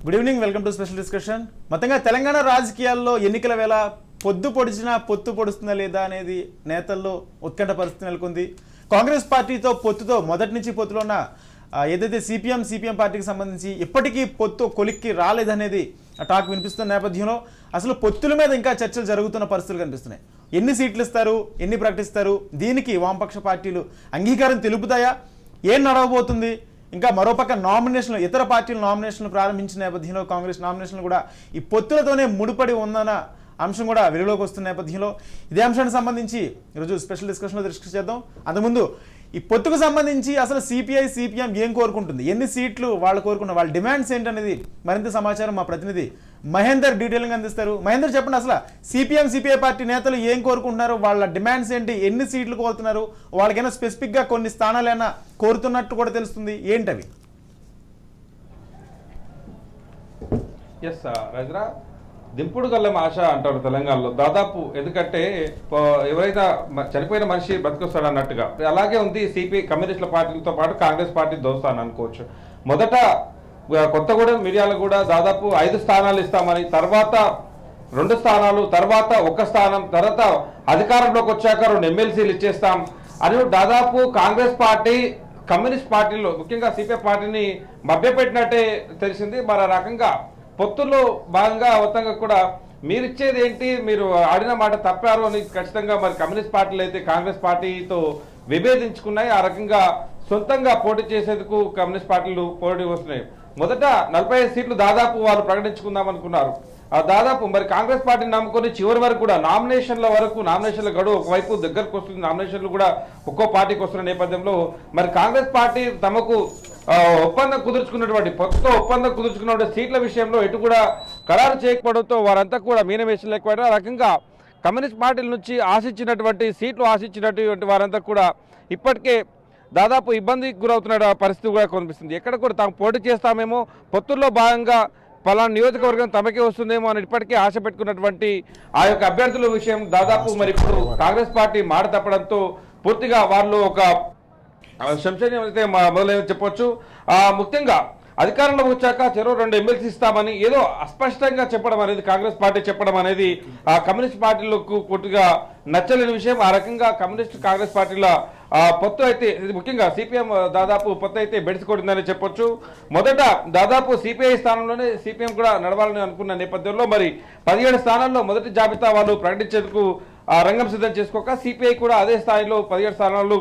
Good evening, welcome to special discussion. మొత్తంగా తెలంగాణ రాజకీయాల్లో ఎన్నికల వేళ పొద్దు పొడిచినా పొత్తు పొడుస్తుందా లేదా అనేది నేతల్లో ఉత్కంఠ పరిస్థితి నెలకొంది. కాంగ్రెస్ పార్టీతో పొత్తుతో మొదటి నుంచి పొత్తులో ఉన్న ఏదైతే సిపిఎం పార్టీకి సంబంధించి ఇప్పటికీ పొత్తు కొలిక్కి రాలేదనేది టాక్ వినిపిస్తున్న నేపథ్యంలో అసలు పొత్తుల మీద ఇంకా చర్చలు జరుగుతున్న పరిస్థితులు కనిపిస్తున్నాయి. ఎన్ని సీట్లు ఇస్తారు, ఎన్ని ప్రకటిస్తారు, దీనికి వామపక్ష పార్టీలు అంగీకారం తెలుపుతాయా, ఏం నడవబోతుంది? ఇంకా మరోపక్క నామినేషన్లు, ఇతర పార్టీల నామినేషన్లు ప్రారంభించిన నేపథ్యంలో కాంగ్రెస్ నామినేషన్లు కూడా ఈ పొత్తులతోనే ముడిపడి ఉందన్న అంశం కూడా వెలుగులోకి వస్తున్న నేపథ్యంలో ఇదే అంశానికి సంబంధించి ఈరోజు స్పెషల్ డిస్కషన్లో డిస్కస్ చేద్దాం. అంతకుముందు ఈ పొత్తుకు సంబంధించి అసలు సిపిఎం ఏం కోరుకుంటుంది, ఎన్ని సీట్లు వాళ్ళు కోరుకున్న వాళ్ళ డిమాండ్స్ ఏంటనేది మరింత సమాచారం మా ప్రతినిధి మహేందర్ డీటెయిలింగ్ అందిస్తారు. మహేందర్, చెప్పండి, అసలు సిపిఐ పార్టీ నేతలు ఏం కోరుకుంటున్నారు, వాళ్ళ డిమాండ్స్ ఏంటి, ఎన్ని సీట్లు కోరుతున్నారు, వాళ్ళకైనా స్పెసిఫిక్గా కొన్ని స్థానాలైనా కోరుతున్నట్టు కూడా తెలుస్తుంది, ఏంటవి? ఎస్ రజరా, దింపుడు గల్లం ఆశ అంటారు తెలంగాణలో దాదాపు. ఎందుకంటే ఎవరైతే చనిపోయిన మనిషి బతికొస్తాడు అన్నట్టుగా అలాగే ఉంది సిపిఐ కమ్యూనిస్టుల పార్టీలతో పాటు కాంగ్రెస్ పార్టీ దోస్తాను అనుకోవచ్చు. మొదట కొత్తగూడెం మీడియాలో కూడా దాదాపు 5 స్థానాలు ఇస్తామని, తర్వాత 2 స్థానాలు, తర్వాత 1 స్థానం, తర్వాత అధికారంలోకి వచ్చాక 2 ఎమ్మెల్సీలు ఇచ్చేస్తాం అని దాదాపు కాంగ్రెస్ పార్టీ కమ్యూనిస్ట్ పార్టీలో ముఖ్యంగా సిపిఐ పార్టీని మభ్యపెట్టినట్టే తెలిసింది. మరి ఆ రకంగా పొత్తుల్లో భాగంగా మొత్తంగా కూడా మీరు ఇచ్చేది ఏంటి, మీరు ఆడిన మాట తప్పారు అని ఖచ్చితంగా మరి కమ్యూనిస్ట్ పార్టీలు అయితే కాంగ్రెస్ పార్టీతో విభేదించుకున్నాయి. ఆ రకంగా సొంతంగా పోటీ చేసేందుకు కమ్యూనిస్ట్ పార్టీలు పోటీ వస్తున్నాయి. మొదట 45 సీట్లు దాదాపు వాళ్ళు ప్రకటించుకుందాం అనుకున్నారు. దాదాపు మరి కాంగ్రెస్ పార్టీని నమ్ముకొని చివరి వరకు కూడా నామినేషన్ల గడువు ఒకవైపు దగ్గరకు వస్తుంది. నామినేషన్లు కూడా ఒక్కో పార్టీకి వస్తున్న నేపథ్యంలో మరి కాంగ్రెస్ పార్టీ తమకు ఒప్పందం కుదుర్చుకున్న సీట్ల విషయంలో ఎటు కూడా ఖరారు చేయకపోవడంతో వారంతా కూడా మీనమేషన్ లేకపోయినా ఆ రకంగా కమ్యూనిస్ట్ పార్టీల నుంచి సీట్లు ఆశించినటువంటి వారంతా కూడా ఇప్పటికే దాదాపు ఇబ్బందికి గురవుతున్న పరిస్థితి కూడా కనిపిస్తుంది. ఎక్కడ కూడా తాము పోటీ చేస్తామేమో, పొత్తుల్లో భాగంగా పలానా నియోజకవర్గం తమకే వస్తుందేమో అని ఇప్పటికే ఆశ పెట్టుకున్నటువంటి ఆ యొక్క అభ్యర్థుల విషయం దాదాపు మరి ఇప్పుడు కాంగ్రెస్ పార్టీ మాట తప్పడంతో పూర్తిగా వాళ్ళు ఒక సంశయం అయితే మొదలైన చెప్పొచ్చు. ముఖ్యంగా అధికారంలోకి వచ్చాక చెరో 2 ఎమ్మెల్సీ ఇస్తామని ఏదో అస్పష్టంగా చెప్పడం అనేది కాంగ్రెస్ పార్టీ చెప్పడం అనేది కమ్యూనిస్ట్ పార్టీలకు పూర్తిగా నచ్చలేని విషయం. ఆ రకంగా కాంగ్రెస్ పార్టీల పొత్తు అయితే ముఖ్యంగా సిపిఎం దాదాపు పొత్తు అయితే బెడిసికొట్టిందని చెప్పొచ్చు. మొదట దాదాపు సిపిఐ స్థానంలోనే సిపిఎం కూడా నడవాలని అనుకున్న నేపథ్యంలో మరి 17 స్థానాల్లో మొదటి జాబితా వాళ్ళు ప్రకటించేందుకు రంగం సిద్ధం చేసుకోక సిపిఐ కూడా అదే స్థాయిలో 17 స్థానాలు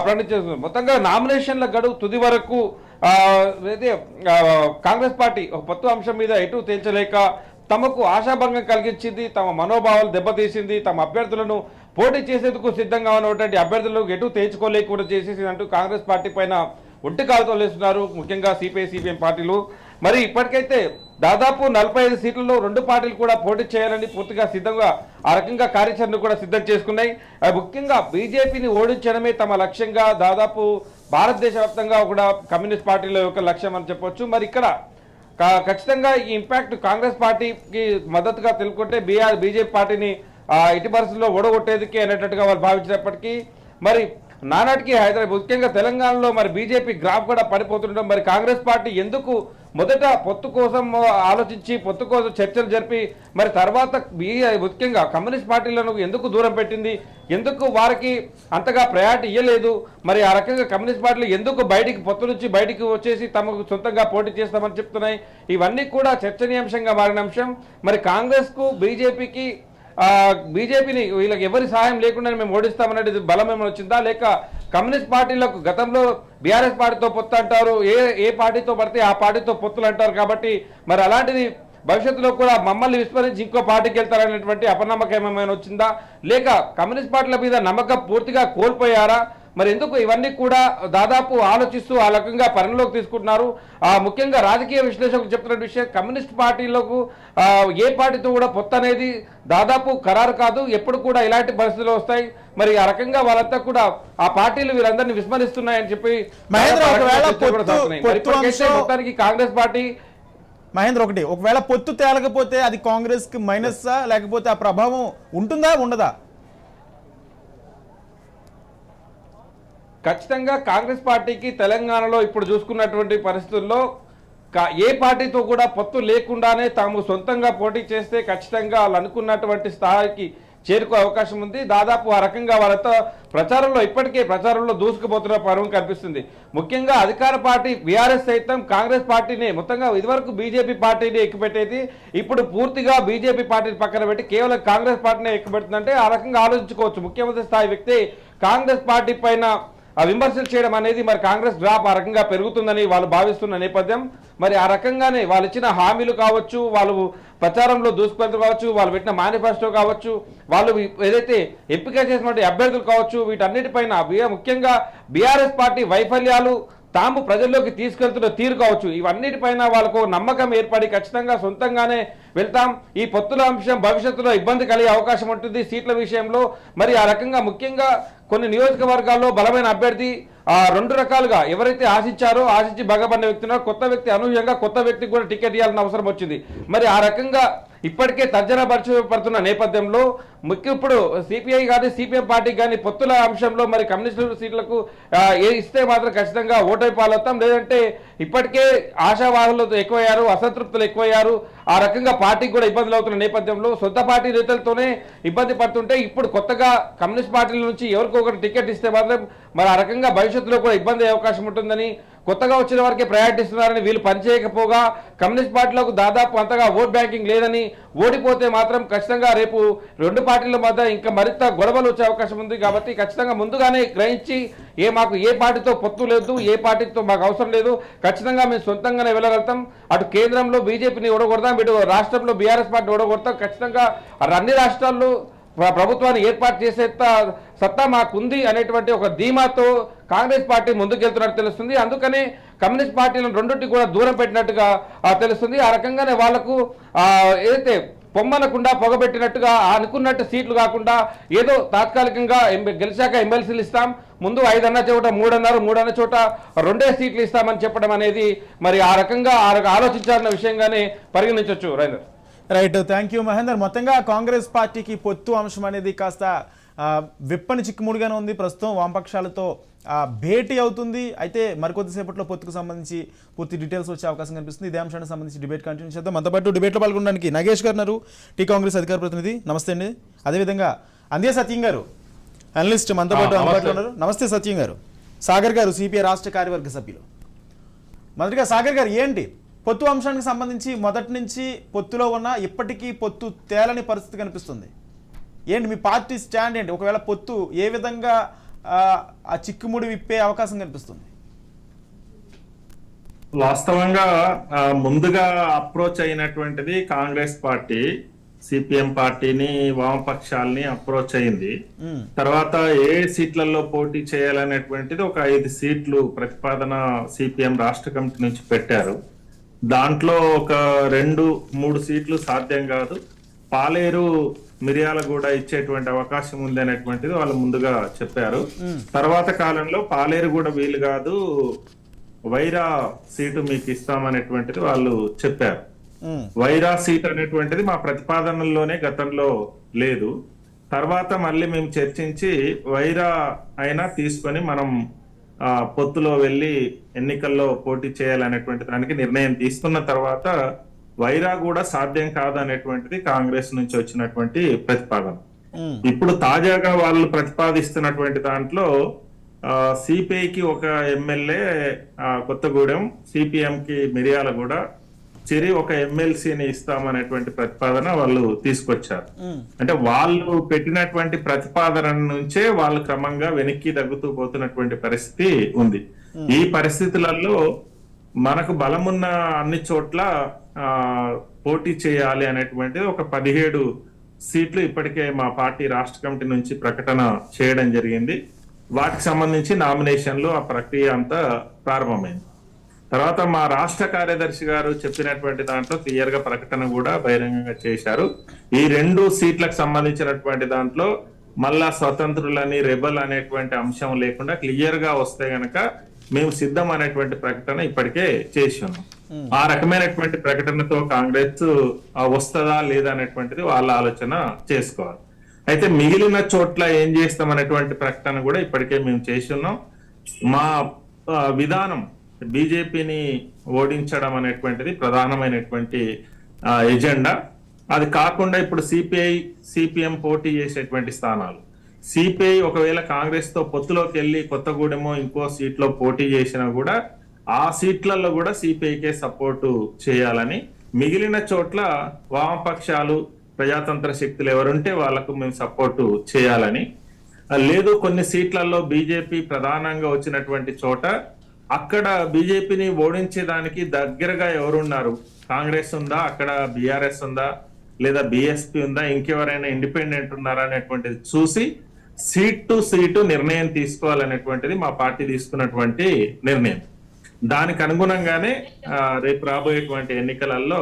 ప్రకటించేస్తుంది. మొత్తంగా నామినేషన్ల గడువు తుది వరకు అయితే కాంగ్రెస్ పార్టీ ఒక పొత్తు అంశం మీద ఎటు తేల్చలేక తమకు ఆశాభంగం కలిగించింది, తమ మనోభావాలు దెబ్బతీసింది, తమ అభ్యర్థులను పోటీ చేసేందుకు సిద్ధంగా ఉన్నటువంటి అభ్యర్థులకు ఎటు తేల్చుకోలేకుండా చేసేసి అంటూ కాంగ్రెస్ పార్టీ పైన ఒంటి కాలుతో లేస్తున్నారు ముఖ్యంగా సిపిఎం పార్టీలు. మరి ఇప్పటికైతే దాదాపు 45 సీట్లలో 2 పార్టీలు కూడా పోటీ చేయాలని పూర్తిగా సిద్ధంగా ఆ రకంగా కార్యాచరణ కూడా సిద్ధం చేసుకున్నాయి. ముఖ్యంగా బీజేపీని ఓడించడమే తమ లక్ష్యంగా దాదాపు భారతదేశ వ్యాప్తంగా కూడా కమ్యూనిస్ట్ పార్టీల యొక్క లక్ష్యం అని చెప్పొచ్చు. మరి ఇక్కడ ఖచ్చితంగా ఈ ఇంపాక్ట్ కాంగ్రెస్ పార్టీకి మద్దతుగా తెలుపుకుంటే బీజేపీ పార్టీని ఇటు పరిస్థితుల్లో ఓడగొట్టేందుకే అనేటట్టుగా వాళ్ళు భావించినప్పటికీ మరి నానాటికి హైదరాబాద్ ముఖ్యంగా తెలంగాణలో మరి బీజేపీ గ్రాఫ్ కూడా పడిపోతుండడం, మరి కాంగ్రెస్ పార్టీ ఎందుకు మొదట పొత్తు కోసం ఆలోచించి పొత్తు కోసం చర్చలు జరిపి మరి తర్వాత ముఖ్యంగా కమ్యూనిస్ట్ పార్టీలను ఎందుకు దూరం పెట్టింది, ఎందుకు వారికి అంతగా ప్రయారిటీ ఇవ్వలేదు, మరి ఆ రకంగా కమ్యూనిస్ట్ పార్టీలు ఎందుకు పొత్తు నుంచి బయటికి వచ్చేసి తమకు సొంతంగా పోటీ చేస్తామని చెప్తున్నాయి. ఇవన్నీ కూడా చర్చనీయాంశంగా మారిన అంశం. మరి కాంగ్రెస్కు బీజేపీని వీళ్ళకి ఎవరి సహాయం లేకుండా మేము ఓడిస్తామనేది బలం ఏమైనా వచ్చిందా, లేక కమ్యూనిస్ట్ పార్టీలకు గతంలో బీఆర్ఎస్ పార్టీతో పొత్తు అంటారు, ఏ పార్టీతో పడితే ఆ పార్టీతో పొత్తులు అంటారు, కాబట్టి మరి అలాంటిది భవిష్యత్తులో కూడా మమ్మల్ని విస్మరించి ఇంకో పార్టీకి వెళ్తారనేటువంటి అపనమ్మకం ఏమైనా వచ్చిందా, లేక కమ్యూనిస్ట్ పార్టీల మీద నమ్మకం పూర్తిగా కోల్పోయారా, మరి ఎందుకు ఇవన్నీ కూడా దాదాపు ఆలోచిస్తూ ఆ రకంగా పరిగణలోకి తీసుకుంటున్నారు. ముఖ్యంగా రాజకీయ విశ్లేషకులు చెప్తున్న విషయం కమ్యూనిస్ట్ పార్టీలకు ఏ పార్టీతో కూడా పొత్తు అనేది దాదాపు ఖరారు కాదు, ఎప్పుడు కూడా ఇలాంటి పరిస్థితులు వస్తాయి. మరి ఆ రకంగా వాళ్ళంతా కూడా ఆ పార్టీలు వీరందరినీ విస్మరిస్తున్నాయని చెప్పి మొత్తానికి కాంగ్రెస్ పార్టీ ఒకవేళ పొత్తు తేలకపోతే అది కాంగ్రెస్ కి మైనస్ లేకపోతే ఆ ప్రభావం ఉంటుందా ఉండదా? ఖచ్చితంగా కాంగ్రెస్ పార్టీకి తెలంగాణలో ఇప్పుడు చూసుకున్నటువంటి పరిస్థితుల్లో ఏ పార్టీతో కూడా పొత్తు లేకుండానే తాము సొంతంగా పోటీ చేస్తే ఖచ్చితంగా వాళ్ళు అనుకున్నటువంటి స్థాయికి చేరుకో అవకాశం ఉంది. దాదాపు ఆ రకంగా వాళ్ళతో ప్రచారంలో దూసుకుపోతున్న పర్వం కనిపిస్తుంది. ముఖ్యంగా అధికార పార్టీ బీఆర్ఎస్ సైతం కాంగ్రెస్ పార్టీని మొత్తంగా ఇదివరకు బీజేపీ పార్టీని ఎక్కుపెట్టేది, ఇప్పుడు పూర్తిగా బీజేపీ పార్టీని పక్కన పెట్టి కేవలం కాంగ్రెస్ పార్టీని ఎక్కుపెడుతుందంటే ఆ రకంగా ఆలోచించుకోవచ్చు. ముఖ్యమంత్రి స్థాయి వ్యక్తి కాంగ్రెస్ పార్టీ పైన విమర్శలు చేయడం అనేది మరి కాంగ్రెస్ డ్రాప్ ఆ రకంగా పెరుగుతుందని వాళ్ళు భావిస్తున్న నేపథ్యం. మరి ఆ రకంగానే వాళ్ళు ఇచ్చిన హామీలు కావచ్చు, వాళ్ళు ప్రచారంలో దూసుకువెళ్తూ కావచ్చు, వాళ్ళు పెట్టిన మేనిఫెస్టో కావచ్చు, వాళ్ళు ఏదైతే ఎంపిక చేసినటువంటి అభ్యర్థులు కావచ్చు, వీటన్నిటిపైన ముఖ్యంగా బీఆర్ఎస్ పార్టీ వైఫల్యాలు తాము ప్రజల్లోకి తీసుకెళ్తున్న తీరు కావచ్చు, ఇవన్నిటిపైన వాళ్ళకు నమ్మకం ఏర్పడి ఖచ్చితంగా సొంతంగానే వెళ్తాం. ఈ పొత్తుల అంశం భవిష్యత్తులో ఇబ్బంది కలిగే అవకాశం ఉంటుంది సీట్ల విషయంలో. మరి ఆ రకంగా ముఖ్యంగా కొన్ని నియోజకవర్గాల్లో బలమైన అభ్యర్థి రెండు రకాలుగా ఎవరైతే ఆశించి బగబడిన వ్యక్తినో కొత్త వ్యక్తి అనూహ్యంగా కొత్త వ్యక్తికి కూడా టికెట్ ఇవ్వాల్సిన అవసరం వచ్చింది. మరి ఆ రకంగా ఇప్పటికే తర్జన పడుతున్న నేపథ్యంలో ఇప్పుడు సిపిఐ కానీ సిపిఎం పార్టీకి కానీ పొత్తుల అంశంలో మరి కమ్యూనిస్టు సీట్లకు ఇస్తే మాత్రం ఖచ్చితంగా ఓటమి పాలవుతాం. లేదంటే ఇప్పటికే ఆశావాహులు ఎక్కువయ్యారు, అసంతృప్తులు ఎక్కువయ్యారు, ఆ రకంగా పార్టీకి కూడా ఇబ్బందులు అవుతున్న నేపథ్యంలో సొంత పార్టీ నేతలతోనే ఇబ్బంది పడుతుంటే ఇప్పుడు కొత్తగా కమ్యూనిస్ట్ పార్టీల నుంచి ఎవరికొకరు టికెట్ ఇస్తే మాత్రం మరి ఆ రకంగా భవిష్యత్తులో కూడా ఇబ్బంది అయ్యే అవకాశం ఉంటుందని, కొత్తగా వచ్చిన వారికి ప్రయారిటీ ఇస్తున్నారని, వీళ్ళు పనిచేయకపోగా కమ్యూనిస్ట్ పార్టీలకు దాదాపు అంతగా ఓట్ బ్యాంకింగ్ లేదని, ఓడిపోతే మాత్రం ఖచ్చితంగా రేపు రెండు పార్టీల మధ్య ఇంకా మరింత గొడవలు వచ్చే అవకాశం ఉంది. కాబట్టి ఖచ్చితంగా ముందుగానే గ్రహించి మాకు ఏ పార్టీతో పొత్తు లేదు, ఏ పార్టీతో మాకు అవసరం లేదు, ఖచ్చితంగా మేము సొంతంగానే వెళ్ళగలుగుతాం. అటు కేంద్రంలో బీజేపీని ఓడగొడతాం, ఇటు రాష్ట్రంలో బీఆర్ఎస్ పార్టీ ఓడగొడతాం. ఖచ్చితంగా అన్ని రాష్ట్రాల్లో ప్రభుత్వాన్ని ఏర్పాటు చేసే సత్తా మాకుంది అనేటువంటి ఒక ధీమాతో కాంగ్రెస్ పార్టీ ముందుకెళ్తున్నట్టు తెలుస్తుంది. అందుకనే కమ్యూనిస్ట్ పార్టీలను రెండింటి కూడా దూరం పెట్టినట్టుగా తెలుస్తుంది. ఆ రకంగానే వాళ్లకు ఏదైతే పొమ్మనకుండా పొగబెట్టినట్టుగా అనుకున్నట్టు సీట్లు కాకుండా ఏదో తాత్కాలికంగా గెలిచాక ఎమ్మెల్సీలు ఇస్తాం, ముందు 5 అన్న చోట 3 అన్నారు, 3 అన్న చోట 2 సీట్లు ఇస్తామని చెప్పడం అనేది మరి ఆ రకంగా ఆలోచించాలన్న విషయంగానే పరిగణించవచ్చు. Right, thank you Mahender. మొత్తంగా కాంగ్రెస్ పార్టీకి పొత్తు అంశం అనేది కాస్త విప్పని చిక్కుముడిగానే ఉంది. ప్రస్తుతం వామపక్షాలతో భేటీ అవుతుంది. అయితే మరికొద్దిసేపట్లో పొత్తుకు సంబంధించి పూర్తి డీటెయిల్స్ వచ్చే అవకాశం కనిపిస్తుంది. ఇదే అంశానికి సంబంధించి డిబేట్ కంటిన్యూ చేద్దాం. మనతో పాటు డిబేట్లో పాల్గొనడానికి నగేష్ గారు ఉన్నారు, టీ కాంగ్రెస్ అధికార ప్రతినిధి. నమస్తే అండి. అదేవిధంగా అందే సత్యం గారు, అనలిస్ట్, మనతో పాటు అందుబాటులో ఉన్నారు. నమస్తే సత్యం గారు. సాగర్ గారు, సిపిఐ రాష్ట్ర కార్యవర్గ సభ్యులు. మొదటిగా సాగర్ గారు, ఏంటి పొత్తు అంశానికి సంబంధించి మొదటి నుంచి పొత్తులో ఉన్న ఇప్పటికీ పొత్తు తేలని పరిస్థితి కనిపిస్తుంది. ఏంటి మీ పార్టీ స్టాండ్ ఏంటి? ఒకవేళ పొత్తు ఏ విధంగా ఆ చిక్కుముడి విప్పే అవకాశం కనిపిస్తుంది? వాస్తవంగా ముందుగా అప్రోచ్ అయినటువంటిది కాంగ్రెస్ పార్టీ, సిపిఎం పార్టీని, వామపక్షాలని అప్రోచ్ అయింది. తర్వాత ఏ సీట్లలో పోటీ చేయాలనేటువంటిది ఒక 5 సీట్లు ప్రతిపాదన సిపిఎం రాష్ట్ర కమిటీ నుంచి పెట్టారు. దాంట్లో ఒక 2-3 సీట్లు సాధ్యం కాదు, పాలేరు, మిర్యాలగూడ ఇచ్చేటువంటి అవకాశం ఉంది అనేటువంటిది వాళ్ళు ముందుగా చెప్పారు. తర్వాత కాలంలో పాలేరు కూడా వీలు కాదు, వైరా సీటు మీకు ఇస్తామనేటువంటిది వాళ్ళు చెప్పారు. వైరా సీట్ అనేటువంటిది మా ప్రతిపాదనల్లోనే గతంలో లేదు. తర్వాత మళ్ళీ మేము చర్చించి వైరా అయినా తీసుకొని మనం పొత్తులో వెళ్ళి ఎన్నికల్లో పోటీ చేయాలనేటువంటి దానికి నిర్ణయం తీసుకున్న తర్వాత వైరా కూడా సాధ్యం కాదు అనేటువంటిది కాంగ్రెస్ నుంచి వచ్చినటువంటి ప్రతిపాదన. ఇప్పుడు తాజాగా వాళ్ళు ప్రతిపాదిస్తున్నటువంటి దాంట్లో సిపిఐకి ఒక ఎమ్మెల్యే కొత్తగూడెం, సిపిఎం కి మిర్యాలగూడ, చెరి ఒక ఎమ్మెల్సీని ఇస్తామనేటువంటి ప్రతిపాదన వాళ్ళు తీసుకొచ్చారు. అంటే వాళ్ళు పెట్టినటువంటి ప్రతిపాదన నుంచే వాళ్ళు క్రమంగా వెనక్కి తగ్గుతూ పోతున్నటువంటి పరిస్థితి ఉంది. ఈ పరిస్థితులలో మనకు బలమున్న అన్ని చోట్ల పోటీ చేయాలి అనేటువంటిది ఒక 17 సీట్లు ఇప్పటికే మా పార్టీ రాష్ట్ర కమిటీ నుంచి ప్రకటన చేయడం జరిగింది. వాటికి సంబంధించి నామినేషన్లు, ఆ ప్రక్రియ అంతా ప్రారంభమైంది. తర్వాత మా రాష్ట్ర కార్యదర్శి గారు చెప్పినటువంటి దాంట్లో క్లియర్ గా ప్రకటన కూడా బహిరంగంగా చేశారు. ఈ 2 సీట్లకు సంబంధించినటువంటి దాంట్లో మళ్ళా స్వతంత్రులని, రెబల్ అనేటువంటి అంశం లేకుండా క్లియర్ గా వస్తే గనక మేము సిద్ధం అనేటువంటి ప్రకటన ఇప్పటికే చేసి ఉన్నాం. ఆ రకమైనటువంటి ప్రకటనతో కాంగ్రెస్ వస్తుందా లేదా అనేటువంటిది వాళ్ళ ఆలోచన చేసుకోవాలి. అయితే మిగిలిన చోట్ల ఏం చేస్తాం అనేటువంటి ప్రకటన కూడా ఇప్పటికే మేము చేసి ఉన్నాం. మా విధానం బీజేపీని ఓడించడం అనేటువంటిది ప్రధానమైనటువంటి ఎజెండా. అది కాకుండా ఇప్పుడు సిపిఐ సిపిఎం పోటీ చేసేటువంటి స్థానాలు, సిపిఐ ఒకవేళ కాంగ్రెస్ తో పొత్తులోకి వెళ్ళి కొత్తగూడెమో ఇంకో సీట్లో పోటీ చేసినా కూడా ఆ సీట్లలో కూడా సిపిఐకే సపోర్టు చేయాలని, మిగిలిన చోట్ల వామపక్షాలు ప్రజాతంత్ర శక్తులు ఎవరుంటే వాళ్ళకు మేము సపోర్టు చేయాలని, లేదు కొన్ని సీట్లలో బీజేపీ ప్రధానంగా వచ్చినటువంటి చోట అక్కడ బీజేపీని ఓడించేదానికి దగ్గరగా ఎవరున్నారు, కాంగ్రెస్ ఉందా, అక్కడ బీఆర్ఎస్ ఉందా, లేదా బిఎస్పీ ఉందా, ఇంకెవరైనా ఇండిపెండెంట్ ఉన్నారా అనేటువంటిది చూసి సీట్ టు సీటు నిర్ణయం తీసుకోవాలనేటువంటిది మా పార్టీ తీసుకున్నటువంటి నిర్ణయం. దానికి అనుగుణంగానే రేపు రాబోయేటువంటి ఎన్నికలలో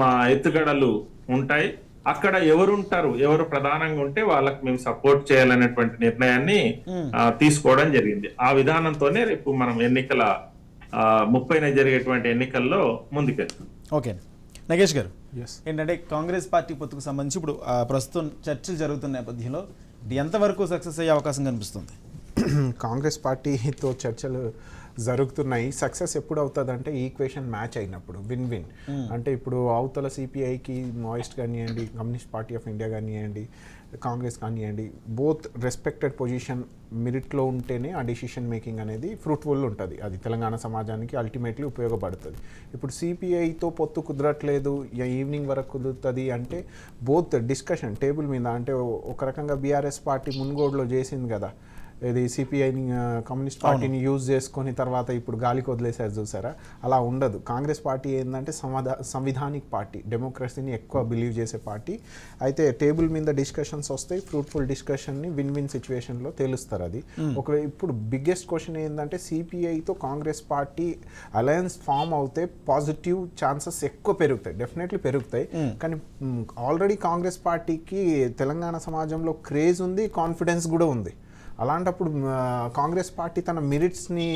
మా ఎత్తుగడలు ఉంటాయి. అక్కడ ఎవరుంటారు, ఎవరు ప్రధానంగా ఉంటే వాళ్ళకి మేము సపోర్ట్ చేయాలనేటువంటి నిర్ణయాన్ని తీసుకోవడం జరిగింది. ఆ విధానంతోనే రేపు మనం ఎన్నికల 30న జరిగేటువంటి ఎన్నికల్లో ముందుకెళ్తాం. ఓకే నగేష్ గారు, ఏంటంటే కాంగ్రెస్ పార్టీ పొత్తుకు సంబంధించి ఇప్పుడు ప్రస్తుతం చర్చలు జరుగుతున్న నేపథ్యంలో ఎంతవరకు సక్సెస్ అయ్యే అవకాశం కనిపిస్తుంది? కాంగ్రెస్ పార్టీతో చర్చలు జరుగుతున్నాయి. సక్సెస్ ఎప్పుడు అవుతుంది అంటే ఈక్వేషన్ మ్యాచ్ అయినప్పుడు, విన్ విన్. అంటే ఇప్పుడు అవతల సిపిఐకి మాయిస్ట్ కానివ్వండి, కమ్యూనిస్ట్ పార్టీ ఆఫ్ ఇండియా కానివ్వండి, కాంగ్రెస్ కానివ్వండి, బోత్ రెస్పెక్టెడ్ పొజిషన్ మెరిట్లో ఉంటేనే ఆ డెసిషన్ మేకింగ్ అనేది ఫ్రూట్ఫుల్ ఉంటుంది. అది తెలంగాణ సమాజానికి అల్టిమేట్లీ ఉపయోగపడుతుంది. ఇప్పుడు సిపిఐతో పొత్తు కుదరట్లేదు, ఈవినింగ్ వరకు కుదురుతుంది అంటే బోత్ డిస్కషన్ టేబుల్ మీద, అంటే ఒక రకంగా బీఆర్ఎస్ పార్టీ మున్గోడులో చేసింది కదా, ఇది సిపిఐని కమ్యూనిస్ట్ పార్టీని యూజ్ చేసుకొని తర్వాత ఇప్పుడు గాలికి వదిలేసారు చూసారా, అలా ఉండదు. కాంగ్రెస్ పార్టీ ఏంటంటే సంవిధానిక పార్టీ, డెమోక్రసీని ఎక్కువ బిలీవ్ చేసే పార్టీ. అయితే టేబుల్ మీద డిస్కషన్స్ వస్తాయి, ఫ్రూట్ఫుల్ డిస్కషన్ని విన్ విన్ సిచ్యువేషన్లో తేలుస్తారు. అది ఒకవేళ ఇప్పుడు బిగ్గెస్ట్ క్వశ్చన్ ఏంటంటే సిపిఐతో కాంగ్రెస్ పార్టీ అలయన్స్ ఫామ్ అవుతే పాజిటివ్ ఛాన్సెస్ ఎక్కువ పెరుగుతాయి, డెఫినెట్లీ పెరుగుతాయి. కానీ ఆల్రెడీ కాంగ్రెస్ పార్టీకి తెలంగాణ సమాజంలో క్రేజ్ ఉంది, కాన్ఫిడెన్స్ కూడా ఉంది. అలాంటప్పుడు కాంగ్రెస్ పార్టీ తన మెరిట్స్ని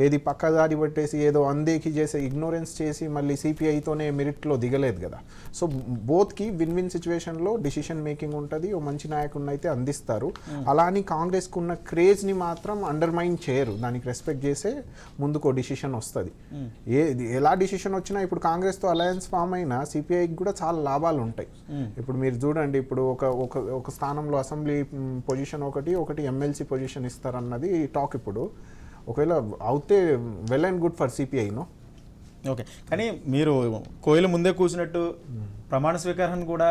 ఏది పక్కదారి పట్టేసి ఏదో అందేకి చేసి ఇగ్నోరెన్స్ చేసి మళ్ళీ సిపిఐతోనే మెరిట్లో దిగలేదు కదా. సో బోత్కి విన్ విన్ సిచ్యువేషన్లో డిసిషన్ మేకింగ్ ఉంటుంది, ఓ మంచి నాయకుడిని అయితే అందిస్తారు. అలా అని కాంగ్రెస్కు ఉన్న క్రేజ్ని మాత్రం అండర్మైన్ చేయరు, దానికి రెస్పెక్ట్ చేసే ముందుకు డిసిషన్ వస్తుంది. ఎలా డిసిషన్ వచ్చినా ఇప్పుడు కాంగ్రెస్తో అలయన్స్ ఫామ్ అయినా సిపిఐకి కూడా చాలా లాభాలు ఉంటాయి. ఇప్పుడు మీరు చూడండి, ఇప్పుడు ఒక స్థానంలో అసెంబ్లీ పొజిషన్ ఒకటి ఎమ్మెల్సీ పొజిషన్ ఇస్తారన్నది టాక్. ఇప్పుడు ఒకవేళ అవుతే వెల్ అండ్ గుడ్ ఫర్ సిపిఐను. ఓకే, కానీ మీరు కోయిల ముందే కూర్చున్నట్టు ప్రమాణ స్వీకారాన్ని కూడా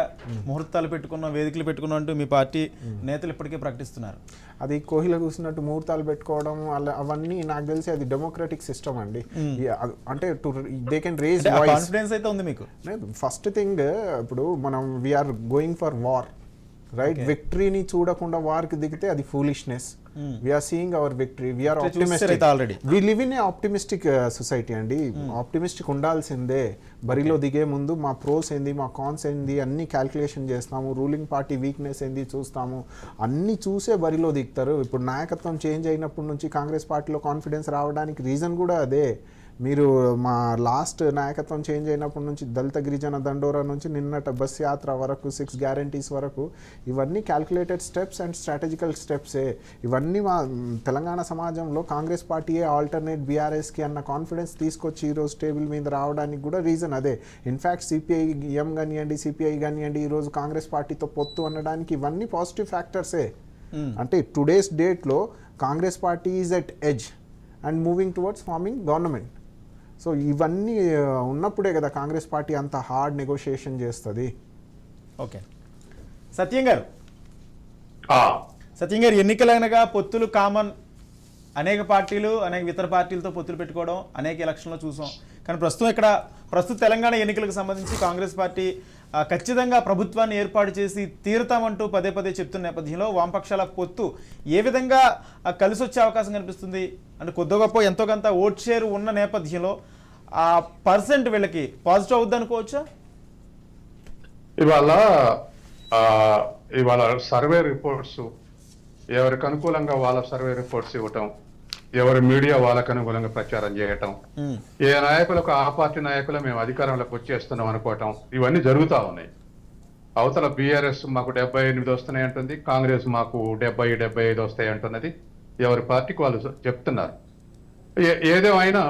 ముహూర్తాలు పెట్టుకున్న వేదికలు పెట్టుకున్న అంటూ మీ పార్టీ నేతలు ఇప్పటికే ప్రకటిస్తున్నారు. అది కోహిల కూర్చున్నట్టు ముహూర్తాలు పెట్టుకోవడం అలా అవన్నీ నాకు తెలిసి అది డెమోక్రటిక్ సిస్టమ్ అండి. అంటే దే కెన్ రేజ్ కాన్ఫిడెన్స్ అయితే ఉంది మీకు. ఫస్ట్ థింగ్, ఇప్పుడు మనం we're going for war, right? విక్టరీని చూడకుండా వార్కి దిగితే అది ఫూలిష్నెస్. We're seeing our victory, we're optimistic. We live in a optimistic society అండి. ఆప్టిమిస్టిక్ ఉండాల్సిందే. బరిలో దిగే ముందు మా ప్రోస్ ఏంది, మా కాన్స్ ఏంది అన్ని క్యాల్కులేషన్ చేస్తాము, రూలింగ్ పార్టీ వీక్నెస్ ఏంది చూస్తాము, అన్ని చూసే బరిలో దిగుతారు. ఇప్పుడు నాయకత్వం చేంజ్ అయినప్పటి నుంచి కాంగ్రెస్ పార్టీలో కాన్ఫిడెన్స్ రావడానికి రీజన్ కూడా అదే. మీరు మా లాస్ట్ నాయకత్వం చేంజ్ అయినప్పటి నుంచి దళిత గిరిజన దండోరా నుంచి నిన్నట బస్ యాత్ర వరకు 6 గ్యారంటీస్ వరకు ఇవన్నీ క్యాల్కులేటెడ్ స్టెప్స్ అండ్ స్ట్రాటజికల్ స్టెప్సే. ఇవన్నీ మా తెలంగాణ సమాజంలో కాంగ్రెస్ పార్టీయే ఆల్టర్నేట్ బీఆర్ఎస్కి అన్న కాన్ఫిడెన్స్ తీసుకొచ్చి ఈరోజు టేబుల్ మీద రావడానికి కూడా రీజన్ అదే. ఇన్ఫ్యాక్ట్ సిపిఐఎం కానివ్వండి, సిపిఐ కానివ్వండి, ఈరోజు కాంగ్రెస్ పార్టీతో పొత్తు అనడానికి ఇవన్నీ పాజిటివ్ ఫ్యాక్టర్సే. అంటే టుడేస్ డేట్లో Congress party is at edge and moving towards forming government. So ఇవన్నీ ఉన్నప్పుడే కదా కాంగ్రెస్ పార్టీ అంత హార్డ్ నెగోషియేషన్ చేస్తుంది. ఓకే, సత్యం గారు, ఎన్నికలనగా పొత్తులు కామన్. అనేక పార్టీలు ఇతర పార్టీలతో పొత్తులు పెట్టుకోవడం అనేక ఎలక్షన్లో చూసాం. కానీ ప్రస్తుత తెలంగాణ ఎన్నికలకు సంబంధించి కాంగ్రెస్ పార్టీ ఖచ్చితంగా ప్రభుత్వాన్ని ఏర్పాటు చేసి తీరుతామంటూ పదే పదే చెప్తున్న నేపథ్యంలో వామపక్షాల పొత్తు ఏ విధంగా కలిసి వచ్చే అవకాశం కనిపిస్తుంది? అంటే కొద్ది గొప్ప ఎంతో కొంత ఓట్ షేర్ ఉన్న నేపథ్యంలో ఆ పర్సెంట్ వీళ్ళకి పాజిటివ్ అవుద్ది అనుకోవచ్చా? ఇవాళ సర్వే రిపోర్ట్స్ ఎవరికి అనుకూలంగా వాళ్ళ సర్వే రిపోర్ట్స్ ఇవ్వటం, ఎవరి మీడియా వాళ్ళకు అనుకూలంగా ప్రచారం చేయటం, ఏ నాయకులకు ఆ పార్టీ నాయకులు మేము అధికారంలోకి వచ్చేస్తున్నాం అనుకోవటం, ఇవన్నీ జరుగుతూ ఉన్నాయి. అవతల బీఆర్ఎస్ మాకు 78 వస్తున్నాయి అంటుంది, కాంగ్రెస్ మాకు 70-75 వస్తాయి అంటున్నది. ఎవరి పార్టీకి వాళ్ళు చెప్తున్నారు. ఏదేమైనా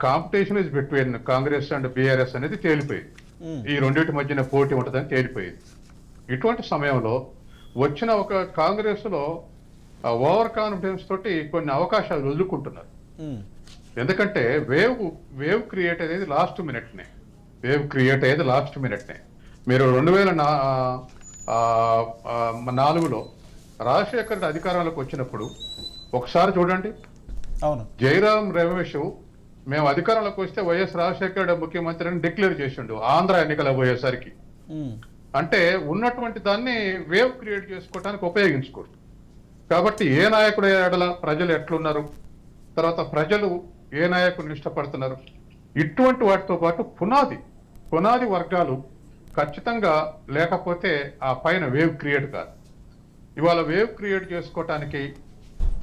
competition is between Congress and BRS అనేది తేలిపోయింది. ఈ రెండింటి మధ్యన పోటీ ఉంటుందని తేలిపోయింది. ఇటువంటి సమయంలో వచ్చిన ఒక కాంగ్రెస్ లో ఓవర్ కాన్ఫిడెన్స్ తోటి కొన్ని అవకాశాలు వదులుకుంటున్నారు. ఎందుకంటే వేవ్ క్రియేట్ అయ్యేది లాస్ట్ మినిట్నే. మీరు 2004లో రాజశేఖర్ రెడ్డి అధికారంలోకి వచ్చినప్పుడు ఒకసారి చూడండి, అవును, జయరాం రమేష్ మేము అధికారంలోకి వస్తే వైఎస్ రాజశేఖర రెడ్డి ముఖ్యమంత్రిని డిక్లేర్ చేసిండు ఆంధ్ర ఎన్నికలు పోయేసరికి. అంటే ఉన్నటువంటి దాన్ని వేవ్ క్రియేట్ చేసుకోవడానికి ఉపయోగించుకోరు. కాబట్టి ఏ నాయకుడు ఎడల ప్రజలు ఎట్లున్నారు, తర్వాత ప్రజలు ఏ నాయకుడిని ఇష్టపడుతున్నారు, ఇటువంటి వాటితో పాటు పునాది వర్గాలు ఖచ్చితంగా లేకపోతే ఆ పైన వేవ్ క్రియేట్ కాదు. ఇవాళ వేవ్ క్రియేట్ చేసుకోవటానికి